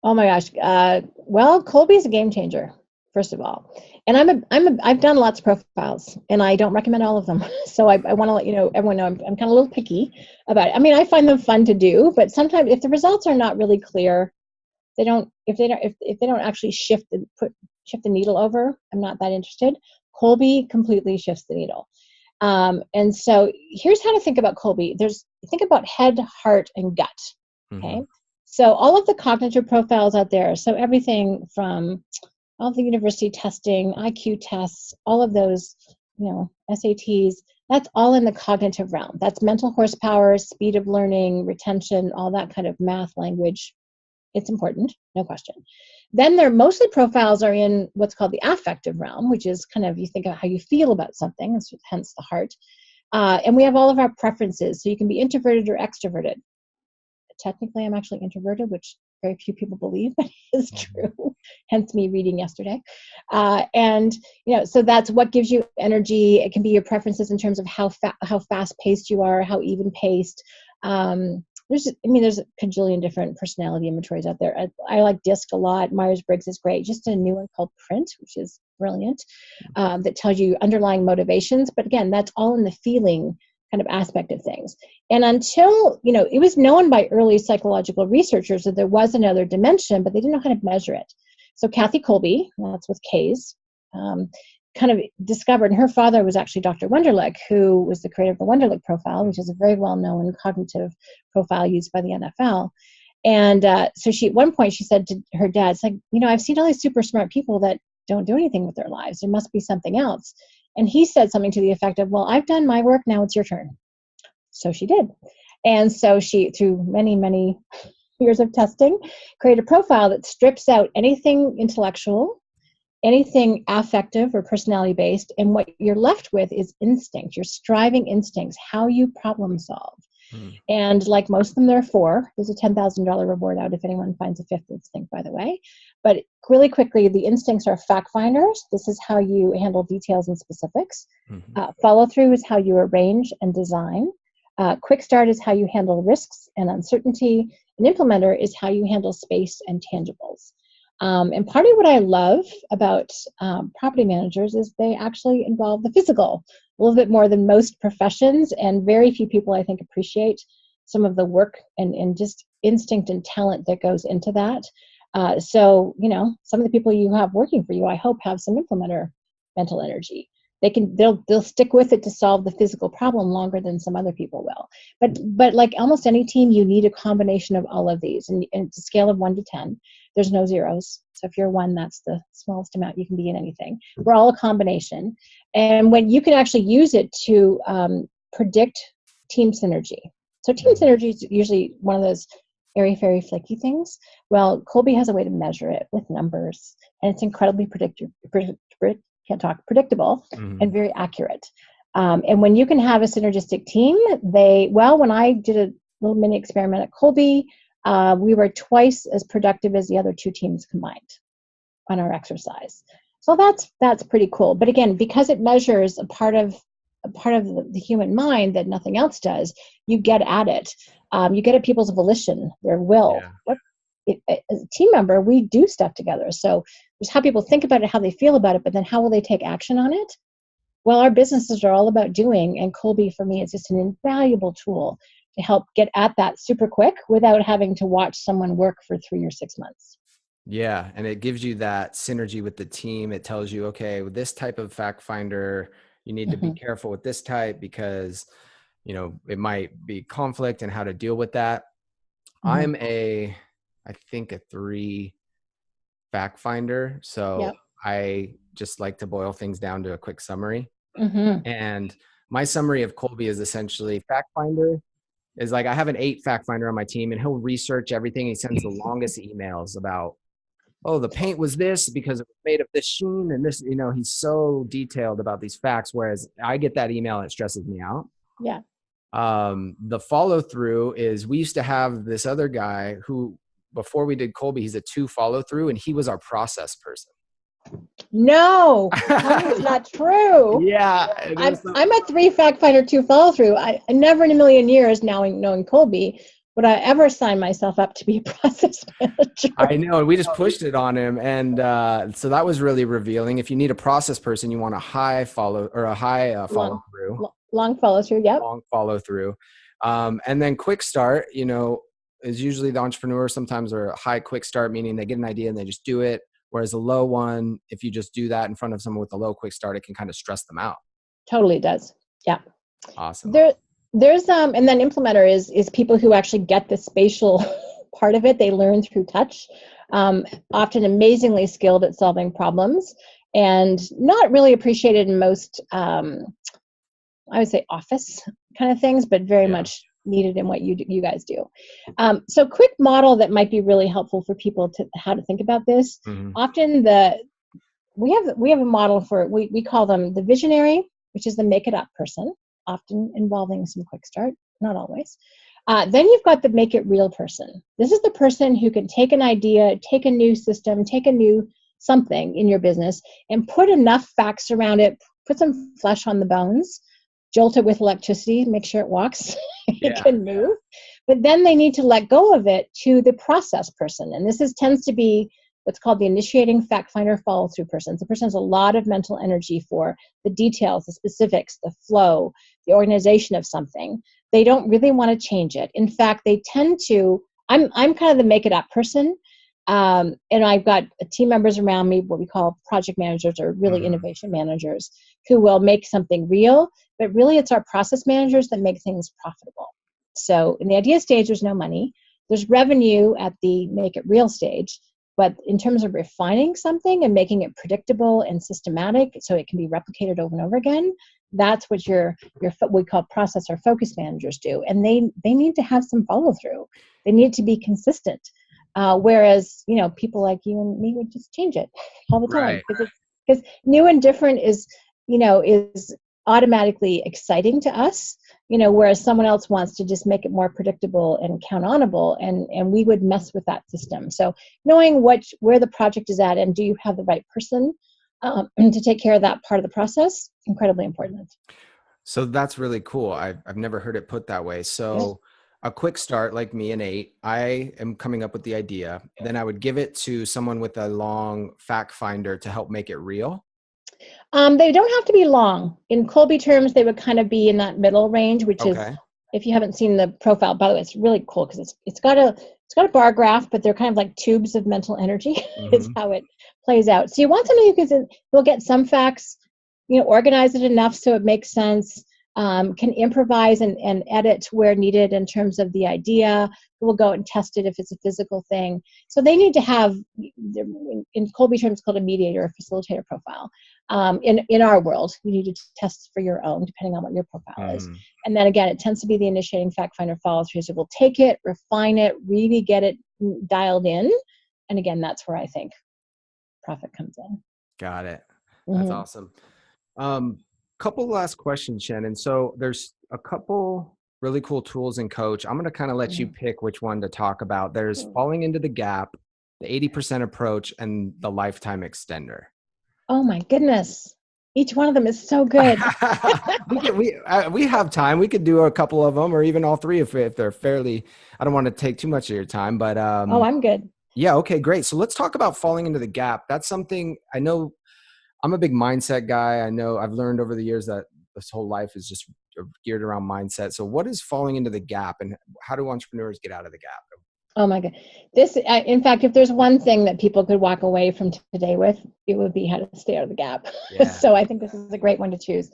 Oh my gosh. Kolbe is a game changer, first of all. And I've done lots of profiles, and I don't recommend all of them. So I want to let everyone know I'm kind of a little picky about it. I find them fun to do, but sometimes if the results are not really clear, if they don't actually shift the needle over, I'm not that interested. Kolbe completely shifts the needle. And so here's how to think about Kolbe. Think about head, heart, and gut. Okay. So all of the cognitive profiles out there, so everything from all the university testing, IQ tests, all of those, SATs, that's all in the cognitive realm. That's mental horsepower, speed of learning, retention, all that kind of math language. It's important, no question. Then mostly profiles are in what's called the affective realm, which is kind of, you think of how you feel about something, hence the heart. And we have all of our preferences. So you can be introverted or extroverted. Technically, I'm actually introverted, which very few people believe, but is true. Hence me reading yesterday. So that's what gives you energy. It can be your preferences in terms of how fast paced you are, how even paced. There's a cajillion different personality inventories out there. I like DISC a lot. Myers-Briggs is great. Just a new one called Print, which is brilliant, that tells you underlying motivations. But again, that's all in the feeling kind of aspect of things. And until, it was known by early psychological researchers that there was another dimension, but they didn't know how to measure it. So Kathy Kolbe, that's with K's, kind of discovered, and her father was actually Dr. Wonderlic, who was the creator of the Wonderlic profile, which is a very well-known cognitive profile used by the NFL. And so at one point she said to her dad, it's like, I've seen all these super smart people that don't do anything with their lives. There must be something else. And he said something to the effect of, well, I've done my work, now it's your turn. So she did. And so she, through many, many years of testing, created a profile that strips out anything intellectual, anything affective or personality based, and what you're left with is instinct, your striving instincts, how you problem solve. And like most of them, there are 4. There's a $10,000 reward out if anyone finds a 5th instinct, by the way. But really quickly, the instincts are fact finders. This is how you handle details and specifics. Follow through is how you arrange and design. Quick start is how you handle risks and uncertainty. An implementer is how you handle space and tangibles. And part of what I love about property managers is they actually involve the physical a little bit more than most professions, and very few people, I think, appreciate some of the work and just instinct and talent that goes into that. So, some of the people you have working for you, I hope, have some implementer mental energy. They'll stick with it to solve the physical problem longer than some other people will. But like almost any team, you need a combination of all of these, and it's a scale of 1 to 10. There's no zeros. So if you're 1, that's the smallest amount you can be in anything. We're all a combination. And when you can actually use it to predict team synergy. So team synergy is usually one of those airy-fairy flaky things. Well, Kolbe has a way to measure it with numbers, and it's incredibly predictable and very accurate. And when you can have a synergistic team, when I did a little mini experiment at Kolbe, we were twice as productive as the other 2 teams combined on our exercise. So that's pretty cool. But again, because it measures a part of the human mind that nothing else does, you get at it. You get at people's volition, their will. Yeah. As a team member, we do stuff together. So there's how people think about it, how they feel about it, but then how will they take action on it? Well, our businesses are all about doing, and Kolbe for me is just an invaluable tool to help get at that super quick without having to watch someone work for 3 or 6 months. Yeah. And it gives you that synergy with the team. It tells you, okay, with this type of fact finder, you need to be careful with this type because, it might be conflict and how to deal with that. I'm I think a 3 fact finder. So I just like to boil things down to a quick summary. And my summary of Kolbe is essentially fact finder is like, I have an 8 fact finder on my team, and he'll research everything. He sends the longest emails about, the paint was this because it was made of this sheen and this, he's so detailed about these facts. Whereas I get that email and it stresses me out. Yeah. The follow through is, we used to have this other guy who, before we did Kolbe, he's a 2 follow through, and he was our process person. No, that's not true. Yeah. I'm a 3 fact finder, 2 follow through. I never in a million years, knowing Kolbe, would I ever sign myself up to be a process manager. I know. We just pushed it on him. And so that was really revealing. If you need a process person, you want a high follow follow through. Long follow through. Yep. Long follow through. And then quick start, is usually the entrepreneur sometimes are a high quick start, meaning they get an idea and they just do it. Whereas a low one, if you just do that in front of someone with a low quick start, it can kind of stress them out. Totally does. Yeah. Awesome. There's and then implementer is people who actually get the spatial part of it. They learn through touch, often amazingly skilled at solving problems, and not really appreciated in most, I would say, office kind of things, but very much needed in what you guys do. So quick model that might be really helpful for people to how to think about this. Often we have a model for, we call them the visionary, which is the make it up person, often involving some quick start, not always. Then you've got the make it real person. This is the person who can take an idea, take a new system, take a new something in your business and put enough facts around it, put some flesh on the bones, jolt it with electricity, make sure it walks, it can move. But then they need to let go of it to the process person. And this tends to be what's called the initiating fact finder follow through person. The person has a lot of mental energy for the details, the specifics, the flow, the organization of something. They don't really want to change it. In fact, they tend to, I'm kind of the make it up person. And I've got team members around me, what we call project managers or really innovation managers, who will make something real, but really it's our process managers that make things profitable. So in the idea stage, there's no money. There's revenue at the make it real stage. But in terms of refining something and making it predictable and systematic so it can be replicated over and over again, that's what your we call process or focus managers do. And they need to have some follow through. They need to be consistent. Whereas, people like you and me would just change it all the time. Because new and different is automatically exciting to us, whereas someone else wants to just make it more predictable and count onable, and we would mess with that system. So knowing where the project is at and do you have the right person to take care of that part of the process, incredibly important. So that's really cool. I've never heard it put that way. So a quick start, like me, an 8, I am coming up with the idea. Then I would give it to someone with a long fact finder to help make it real. They don't have to be long. In Kolbe terms, they would kind of be in that middle range, which is if you haven't seen the profile, by the way, it's really cool because it's got a bar graph, but they're kind of like tubes of mental energy. Is how it plays out. So you want somebody who will get some facts, organize it enough so it makes sense, can improvise and edit where needed in terms of the idea. We'll go and test it if it's a physical thing. So they need to have, in Kolbe terms, called a mediator or facilitator profile. In our world, you need to test for your own, depending on what your profile is. And then again, it tends to be the initiating fact finder follow through. So we'll take it, refine it, really get it dialed in. And again, that's where I think profit comes in. Got it. That's awesome. Couple last questions, Shannon. So there's a couple really cool tools in Coach. I'm going to kind of let you pick which one to talk about. There's falling into the gap, the 80% approach, and the lifetime extender. Oh my goodness. Each one of them is so good. we have time. We could do a couple of them or even all three if they're fairly, I don't want to take too much of your time, but oh, I'm good. Yeah. Okay, great. So let's talk about falling into the gap. That's something I know. I'm a big mindset guy. I know I've learned over the years that this whole life is just geared around mindset. So what is falling into the gap and how do entrepreneurs get out of the gap? Oh my God. In fact, if there's one thing that people could walk away from today with, it would be how to stay out of the gap. Yeah. So I think this is a great one to choose.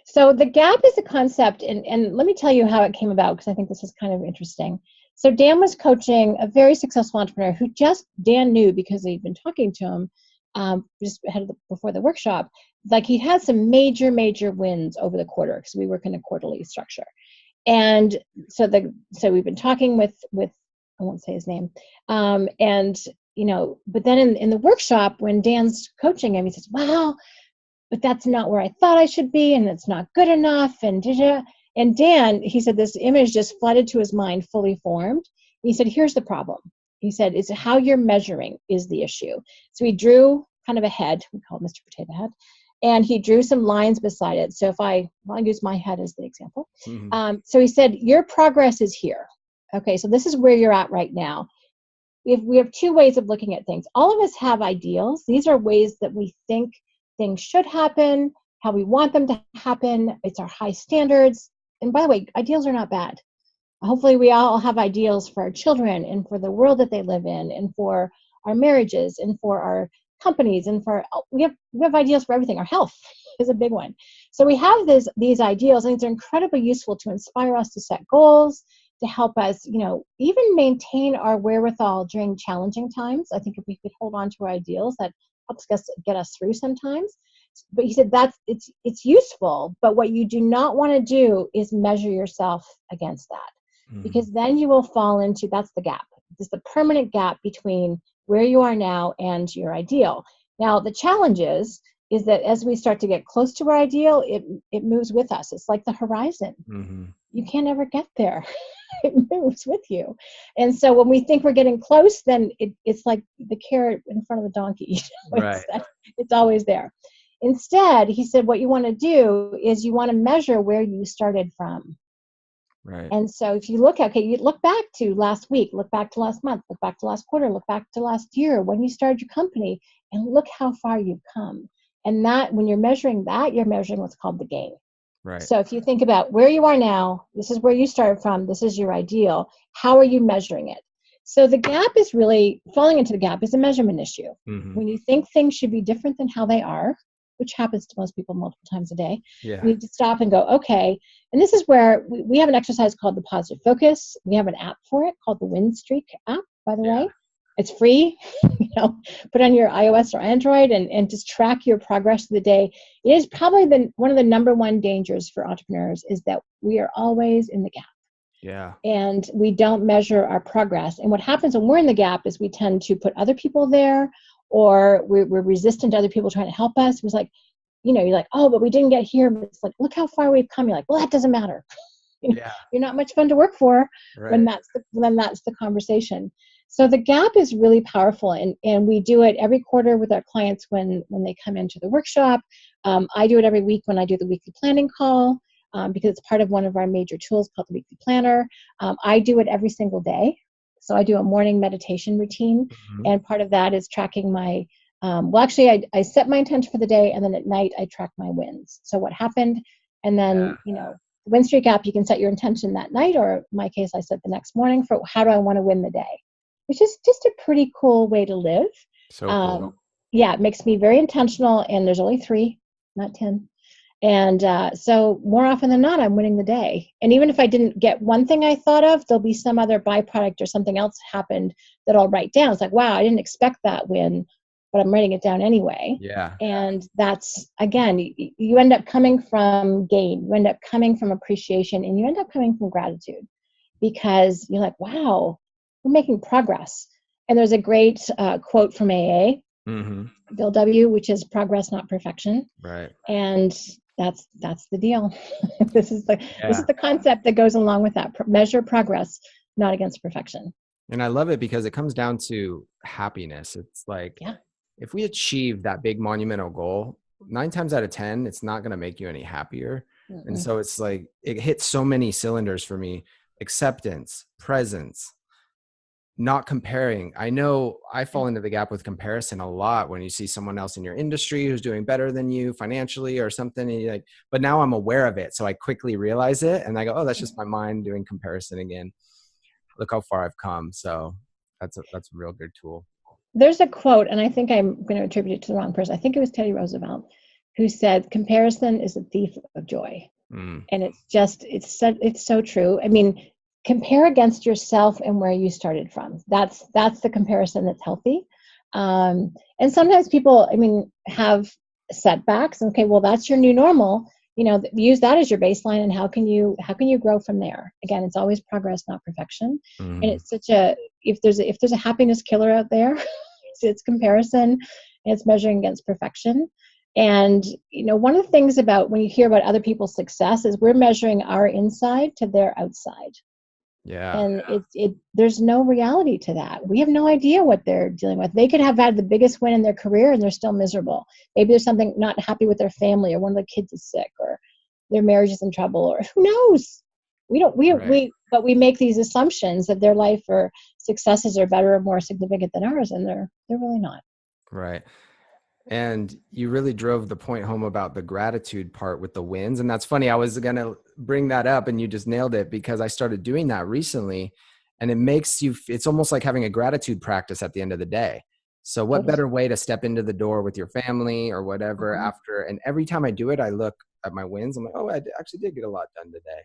So the gap is a concept, and let me tell you how it came about, because I think this is kind of interesting. So Dan was coaching a very successful entrepreneur who Dan knew because he'd been talking to him just before the workshop, like he had some major wins over the quarter because we work in a quarterly structure. And so we've been talking with I won't say his name. But then in the workshop, when Dan's coaching him, he says, wow, but that's not where I thought I should be. And it's not good enough. And Dan, he said, this image just flooded to his mind, fully formed. He said, here's the problem. He said, it's how you're measuring is the issue. So he drew kind of a head, we call it Mr. Potato Head, and he drew some lines beside it. So I'll use my head as the example. So he said, your progress is here. Okay, so this is where you're at right now. We have two ways of looking at things. All of us have ideals. These are ways that we think things should happen, how we want them to happen. It's our high standards. And by the way, ideals are not bad. Hopefully we all have ideals for our children and for the world that they live in and for our marriages and for our companies and we have ideals for everything. Our health is a big one. So we have these ideals, and they're incredibly useful to inspire us to set goals, to help us, even maintain our wherewithal during challenging times. I think if we could hold on to our ideals, that helps us get us through sometimes. But he said it's useful, but what you do not want to do is measure yourself against that, because then you will fall into, that's the gap. It's the permanent gap between where you are now and your ideal. Now, the challenge is that as we start to get close to our ideal, it moves with us. It's like the horizon. You can't ever get there. It moves with you. And so when we think we're getting close, then it's like the carrot in front of the donkey. Right. It's always there. Instead, he said, what you want to do is you want to measure where you started from. Right. And so if you you look back to last week, look back to last month, look back to last quarter, look back to last year when you started your company, and look how far you've come. And that, when you're measuring that, you're measuring what's called the gain. Right. So if you think about where you are now, this is where you started from, this is your ideal, how are you measuring it? So the gap is really, falling into the gap is a measurement issue. When you think things should be different than how they are, which happens to most people multiple times a day, you need to stop and go, okay. And this is where we have an exercise called the positive focus. We have an app for it called the Win Streak app, by the way. It's free, put on your iOS or Android and just track your progress through the day. It is probably one of the number one dangers for entrepreneurs is that we are always in the gap. Yeah. And we don't measure our progress. And what happens when we're in the gap is we tend to put other people there, or we're resistant to other people trying to help us. It was like, you're like, oh, but we didn't get here. But it's like, look how far we've come. You're like, well, that doesn't matter. You're not much fun to work for when that's the conversation. So the gap is really powerful, and we do it every quarter with our clients when they come into the workshop. I do it every week when I do the weekly planning call, because it's part of one of our major tools called the weekly planner. I do it every single day. So I do a morning meditation routine, and part of that is tracking my, I set my intention for the day, and then at night I track my wins. So what happened, and then, win streak app, you can set your intention that night, or in my case, I set the next morning for how do I want to win the day, which is just a pretty cool way to live. So cool. Yeah, it makes me very intentional, and there's only 3, not 10. And so more often than not, I'm winning the day. And even if I didn't get one thing I thought of, there'll be some other byproduct or something else happened that I'll write down. It's like, wow, I didn't expect that win, but I'm writing it down anyway. Yeah. And that's, again, you end up coming from gain, you end up coming from appreciation, and you end up coming from gratitude, because you're like, wow, we're making progress. And there's a great quote from AA, Bill W., which is progress, not perfection. Right. And that's the deal. This is the concept that goes along with that. Measure progress, not against perfection. And I love it because it comes down to happiness. It's like, if we achieve that big monumental goal, 9 times out of 10, it's not going to make you any happier. And so it's like, it hits so many cylinders for me: acceptance, presence, not comparing. I know I fall into the gap with comparison a lot when you see someone else in your industry who's doing better than you financially or something. And you're like, but now I'm aware of it. So I quickly realize it and I go, oh, that's just my mind doing comparison again. Look how far I've come. So that's a real good tool. There's a quote, and I think I'm going to attribute it to the wrong person. I think it was Teddy Roosevelt, who said, comparison is a thief of joy. And it's so true. I mean, compare against yourself and where you started from. That's the comparison that's healthy. And sometimes people, have setbacks. Okay, well, that's your new normal. Use that as your baseline, and how can you grow from there? Again, it's always progress, not perfection. And it's such if there's a happiness killer out there, it's comparison, and it's measuring against perfection. And one of the things about when you hear about other people's success is we're measuring our inside to their outside. Yeah. And there's no reality to that. We have no idea what they're dealing with. They could have had the biggest win in their career and they're still miserable. Maybe there's something not happy with their family, or one of the kids is sick, or their marriage is in trouble, or who knows? But we make these assumptions that their life or successes are better or more significant than ours, and they're really not. Right. And you really drove the point home about the gratitude part with the wins. And that's funny. I was going to bring that up and you just nailed it, because I started doing that recently, and it makes it's almost like having a gratitude practice at the end of the day. So what better way to step into the door with your family or whatever after, and every time I do it, I look at my wins. I'm like, oh, I actually did get a lot done today.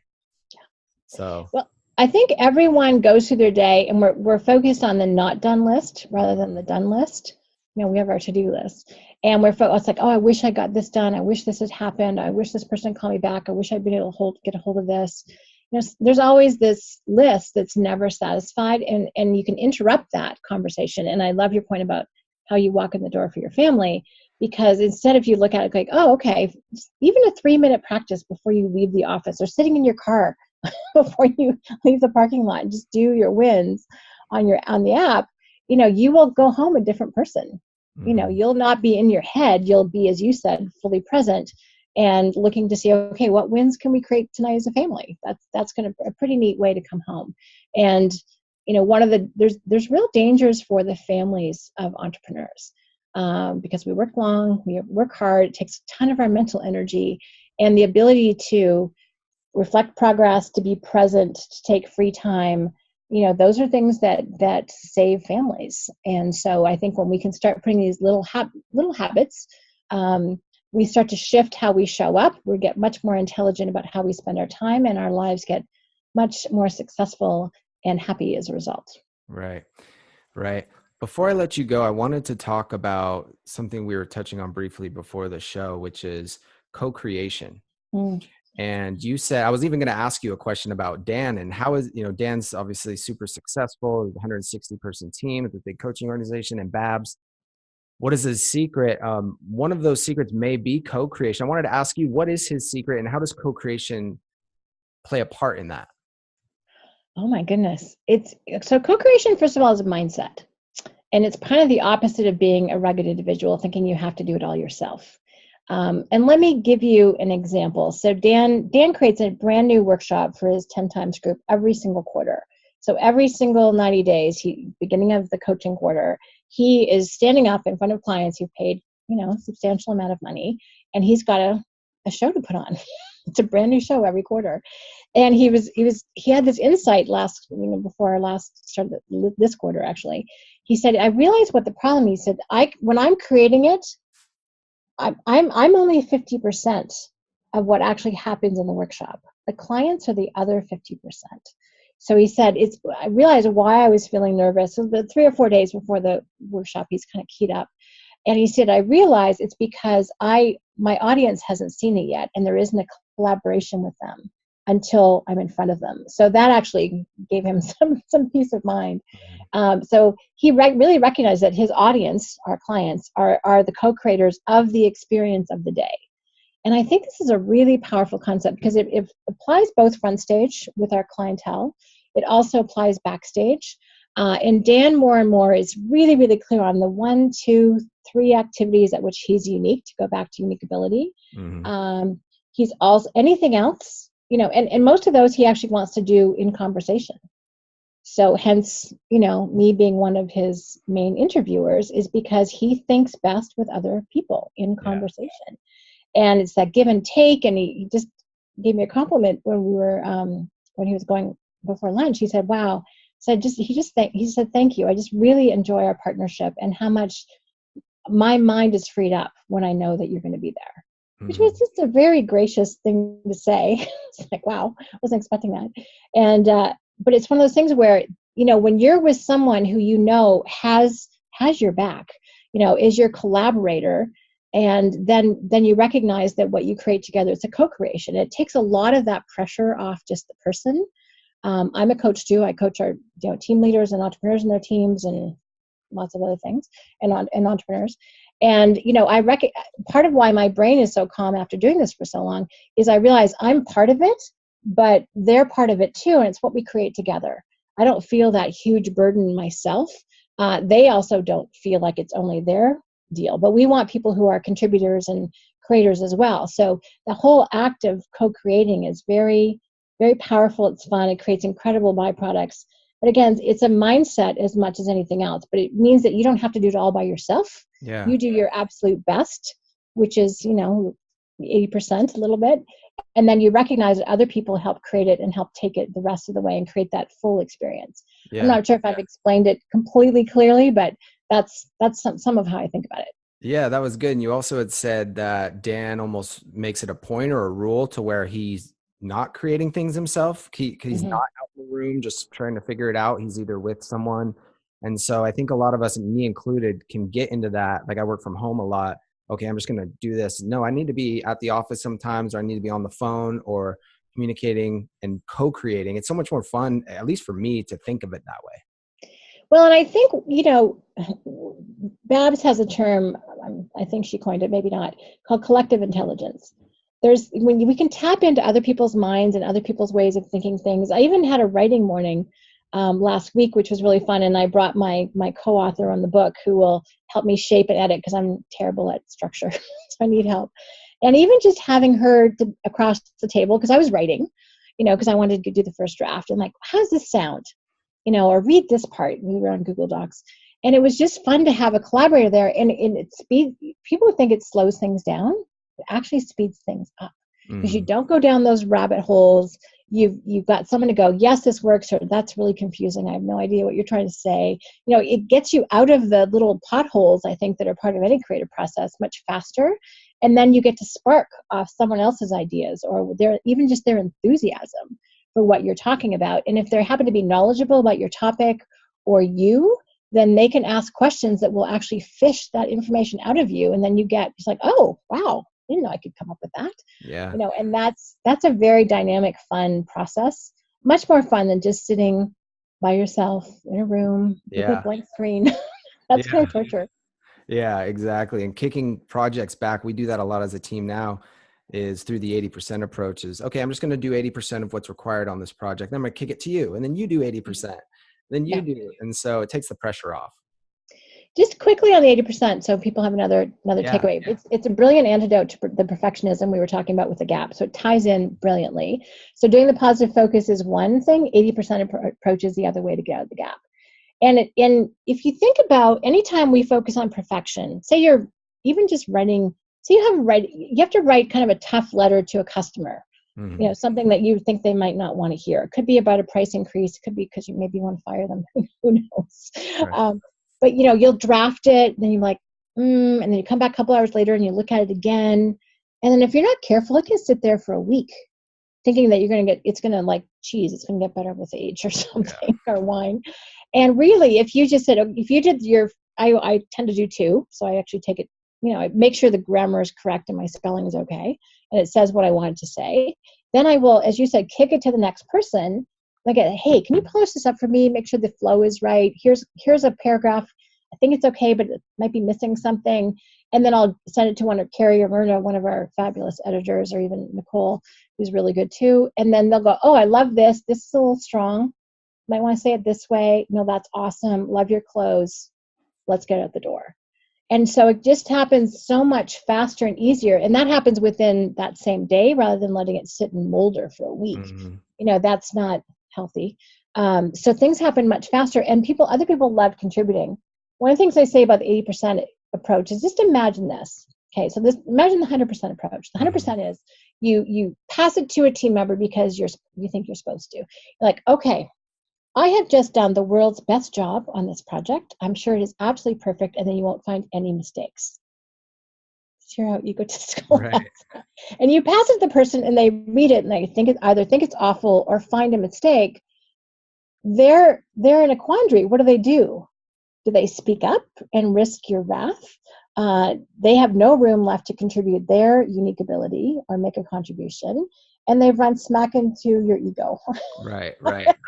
Yeah. So, well, I think everyone goes through their day, and we're focused on the not done list rather than the done list. We have our to-do list, and it's like, oh, I wish I got this done. I wish this had happened. I wish this person called me back. I wish I'd been able to get a hold of this. There's always this list that's never satisfied, and you can interrupt that conversation. And I love your point about how you walk in the door for your family, because instead if you look at it like, oh, okay, even a 3-minute practice before you leave the office, or sitting in your car before you leave the parking lot, and just do your wins on the app, you will go home a different person. You'll not be in your head. You'll be, as you said, fully present and looking to see, okay, what wins can we create tonight as a family? That's going to be a pretty neat way to come home. And, there's real dangers for the families of entrepreneurs, because we work long, we work hard. It takes a ton of our mental energy, and the ability to reflect progress, to be present, to take free time. Those are things that save families. And so I think when we can start putting these little habits, we start to shift how we show up. We get much more intelligent about how we spend our time, and our lives get much more successful and happy as a result. Right. Before I let you go, I wanted to talk about something we were touching on briefly before the show, which is co-creation. And you said, I was even going to ask you a question about Dan, and how is, Dan's obviously super successful, 160 person team with a big coaching organization, and Babs. What is his secret? One of those secrets may be co-creation. I wanted to ask you, what is his secret, and how does co-creation play a part in that? Oh my goodness. So co-creation, first of all, is a mindset. And it's kind of the opposite of being a rugged individual, thinking you have to do it all yourself. And let me give you an example. So Dan creates a brand new workshop for his 10 times group every single quarter. So every single 90 days, beginning of the coaching quarter, he is standing up in front of clients who paid, a substantial amount of money, and he's got a show to put on. It's a brand new show every quarter. And he had this insight before our last start of this quarter, actually. He said, I realized what the problem is. He said, when I'm creating it, I'm only 50% of what actually happens in the workshop. The clients are the other 50%. So he said, I realized why I was feeling nervous. So the 3 or 4 days before the workshop, he's kind of keyed up. And he said, I realized it's because my audience hasn't seen it yet, and there isn't a collaboration with them until I'm in front of them. So that actually gave him some peace of mind. So he really recognized that his audience, our clients, are the co-creators of the experience of the day. And I think this is a really powerful concept because it applies both front stage with our clientele. It also applies backstage. And Dan more and more is really, really clear on the 1, 2, 3 activities at which he's unique, to go back to unique ability. Mm-hmm. He's also anything else, and most of those he actually wants to do in conversation. So hence, me being one of his main interviewers is because he thinks best with other people in conversation. And it's that give and take. And he just gave me a compliment when we were, when he was going before lunch. He said, wow. He said, thank you. I just really enjoy our partnership and how much my mind is freed up when I know that you're going to be there, which was just a very gracious thing to say. It's like, wow, I wasn't expecting that. And, but it's one of those things where, when you're with someone who, has your back, is your collaborator, and then you recognize that what you create together, it's a co-creation. It takes a lot of that pressure off just the person. I'm a coach too. I coach our team leaders and entrepreneurs in their teams and lots of other things and entrepreneurs. And, part of why my brain is so calm after doing this for so long is I realize I'm part of it, but they're part of it too. And it's what we create together. I don't feel that huge burden myself. They also don't feel like it's only their deal, but we want people who are contributors and creators as well. So the whole act of co-creating is very, very powerful. It's fun. It creates incredible byproducts. But again, it's a mindset as much as anything else. But it means that you don't have to do it all by yourself. Yeah. You do your absolute best, which is, 80%, a little bit. And then you recognize that other people help create it and help take it the rest of the way and create that full experience. Yeah. I'm not sure if I've explained it completely clearly, but that's some of how I think about it. Yeah, that was good. And you also had said that Dan almost makes it a point or a rule to where he's not creating things himself. He's not out in the room just trying to figure it out. He's either with someone. And so I think a lot of us, me included, can get into that. Like I work from home a lot. Okay, I'm just going to do this. No, I need to be at the office sometimes, or I need to be on the phone or communicating and co-creating. It's so much more fun, at least for me, to think of it that way. Well, and I think, Babs has a term, I think she coined it, maybe not, called collective intelligence. When we can tap into other people's minds and other people's ways of thinking things. I even had a writing morning last week, which was really fun. And I brought my co-author on the book who will help me shape and edit because I'm terrible at structure. So I need help. And even just having her across the table, because I was writing, because I wanted to do the first draft. And like, how does this sound? Or read this part. We were on Google Docs. And it was just fun to have a collaborator there. And people think it slows things down. It actually speeds things up because you don't go down those rabbit holes. You've got someone to go, yes, this works, or that's really confusing. I have no idea what you're trying to say. It gets you out of the little potholes, I think, that are part of any creative process much faster. And then you get to spark off someone else's ideas or their enthusiasm for what you're talking about. And if they happen to be knowledgeable about your topic or you, then they can ask questions that will actually fish that information out of you. And then you get just like, oh, wow, I didn't know I could come up with that. Yeah. And that's a very dynamic, fun process. Much more fun than just sitting by yourself in a room with a blank screen. That's kind of torture. Yeah, exactly. And kicking projects back, we do that a lot as a team now, is through the 80% approach is, okay, I'm just going to do 80% of what's required on this project. Then I'm going to kick it to you. And then you do 80%. Then you do. And so it takes the pressure off. Just quickly on the 80%, so people have another takeaway. Yeah. It's a brilliant antidote to the perfectionism we were talking about with the gap. So it ties in brilliantly. So doing the positive focus is one thing. 80% approach is the other way to get out of the gap. And if you think about anytime we focus on perfection, say you're even just writing, so you have to write kind of a tough letter to a customer. something that you think they might not want to hear. It could be about a price increase. It could be because you maybe want to fire them. Who knows? Right. But you'll draft it, then you're like, and then you come back a couple hours later and you look at it again. And then if you're not careful, it can sit there for a week thinking that it's going to like cheese, it's going to get better with age or something, or wine. And really, if you did I tend to do two. So I actually take it, I make sure the grammar is correct and my spelling is okay. And it says what I want it to say. Then I will, as you said, kick it to the next person. Like, hey, can you polish this up for me? Make sure the flow is right. Here's a paragraph. I think it's okay, but it might be missing something. And then I'll send it to one of Carrie or Myrna, one of our fabulous editors, or even Nicole, who's really good too. And then they'll go, oh, I love this. This is a little strong. Might want to say it this way. No, that's awesome. Love your clothes. Let's get it out the door. And so it just happens so much faster and easier. And that happens within that same day rather than letting it sit and molder for a week. That's not healthy. So things happen much faster, and other people love contributing. One of the things I say about the 80% approach is just imagine this. Okay, so imagine the 100% approach. The 100% is you pass it to a team member because you think you're supposed to. You're like, okay, I have just done the world's best job on this project. I'm sure it is absolutely perfect, and then you won't find any mistakes. Hear how you go to school. Right. And you pass it to the person, and they read it, and they either think it's awful or find a mistake. They're in a quandary. What do? Do they speak up and risk your wrath? They have no room left to contribute their unique ability or make a contribution, and they've run smack into your ego. Right.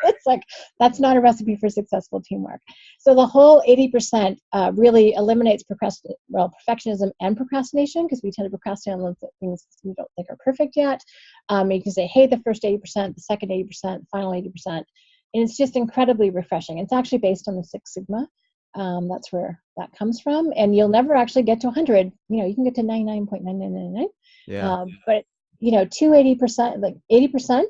It's like, that's not a recipe for successful teamwork. So the whole 80% really eliminates perfectionism and procrastination, because we tend to procrastinate on the things we don't think are perfect yet. You can say, hey, the first 80%, the second 80%, the final 80%. And it's just incredibly refreshing. It's actually based on the Six Sigma. That's where that comes from. And you'll never actually get to 100. You can get to 99.9999. Yeah. But 280%, like 80%,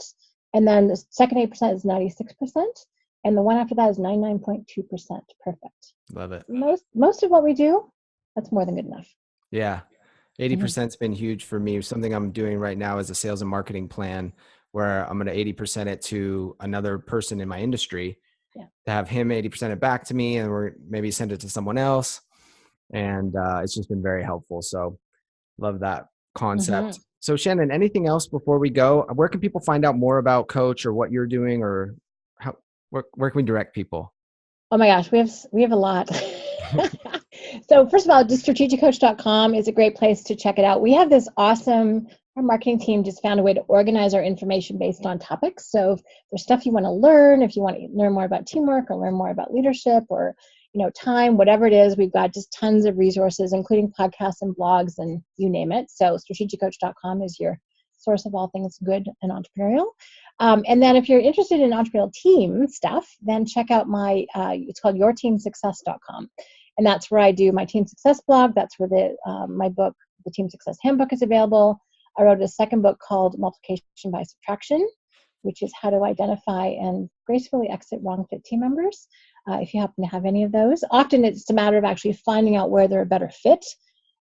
and then the second 8% is 96%, and the one after that is 99.2%. Perfect. Love it. Most of what we do, that's more than good enough. Yeah. 80%'s been huge for me. Something I'm doing right now is a sales and marketing plan where I'm going to 80% it to another person in my industry, to have him 80% it back to me, and we're maybe send it to someone else. And it's just been very helpful. So love that concept. So Shannon, anything else before we go? Where can people find out more about Coach or what you're doing, or where can we direct people? Oh my gosh, we have a lot. So first of all, just strategiccoach.com is a great place to check it out. We have this awesome, our marketing team just found a way to organize our information based on topics. So if there's stuff you want to learn, if you want to learn more about teamwork or learn more about leadership or time, whatever it is, we've got just tons of resources, including podcasts and blogs and you name it. So strategiccoach.com is your source of all things good and entrepreneurial. And then if you're interested in entrepreneurial team stuff, then check out it's called yourteamsuccess.com. And that's where I do my team success blog. That's where my book, the Team Success Handbook, is available. I wrote a second book called Multiplication by Subtraction, which is how to identify and gracefully exit wrong fit team members. If you happen to have any of those. Often it's a matter of actually finding out where they're a better fit.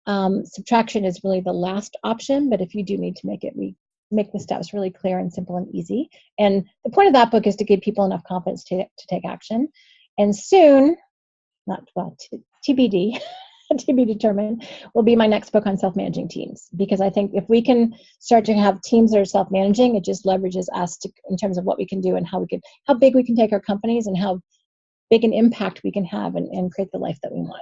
Subtraction is really the last option, but if you do need to make it, we make the steps really clear and simple and easy. And the point of that book is to give people enough confidence to take action. And soon, TBD, to be determined, will be my next book on self-managing teams. Because I think if we can start to have teams that are self-managing, it just leverages us in terms of what we can do and how big we can take our companies and how big an impact we can have and create the life that we want.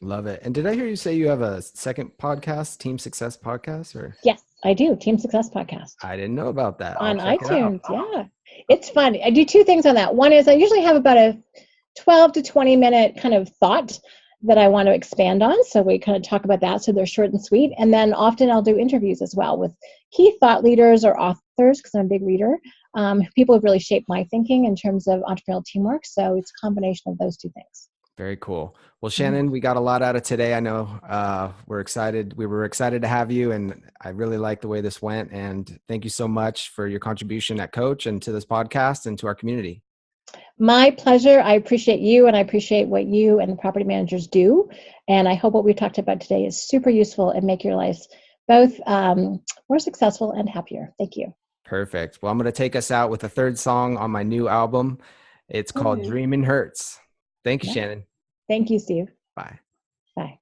Love it. And did I hear you say you have a second podcast, Team Success Podcast? Or yes, I do. Team Success Podcast. I didn't know about that. On iTunes. Yeah. It's fun. I do two things on that. One is I usually have about a 12 to 20 minute kind of thought that I want to expand on. So we kind of talk about that. So they're short and sweet. And then often I'll do interviews as well with key thought leaders or authors, because I'm a big reader. People have really shaped my thinking in terms of entrepreneurial teamwork. So it's a combination of those two things. Very cool. Well, Shannon, we got a lot out of today. I know we're excited. We were excited to have you, and I really like the way this went. And thank you so much for your contribution at Coach and to this podcast and to our community. My pleasure. I appreciate you, and I appreciate what you and the property managers do. And I hope what we talked about today is super useful and make your lives both more successful and happier. Thank you. Perfect. Well, I'm going to take us out with the third song on my new album. It's called Dreamin' Hurts. Thank you, Yeah. Shannon. Thank you, Steve. Bye. Bye.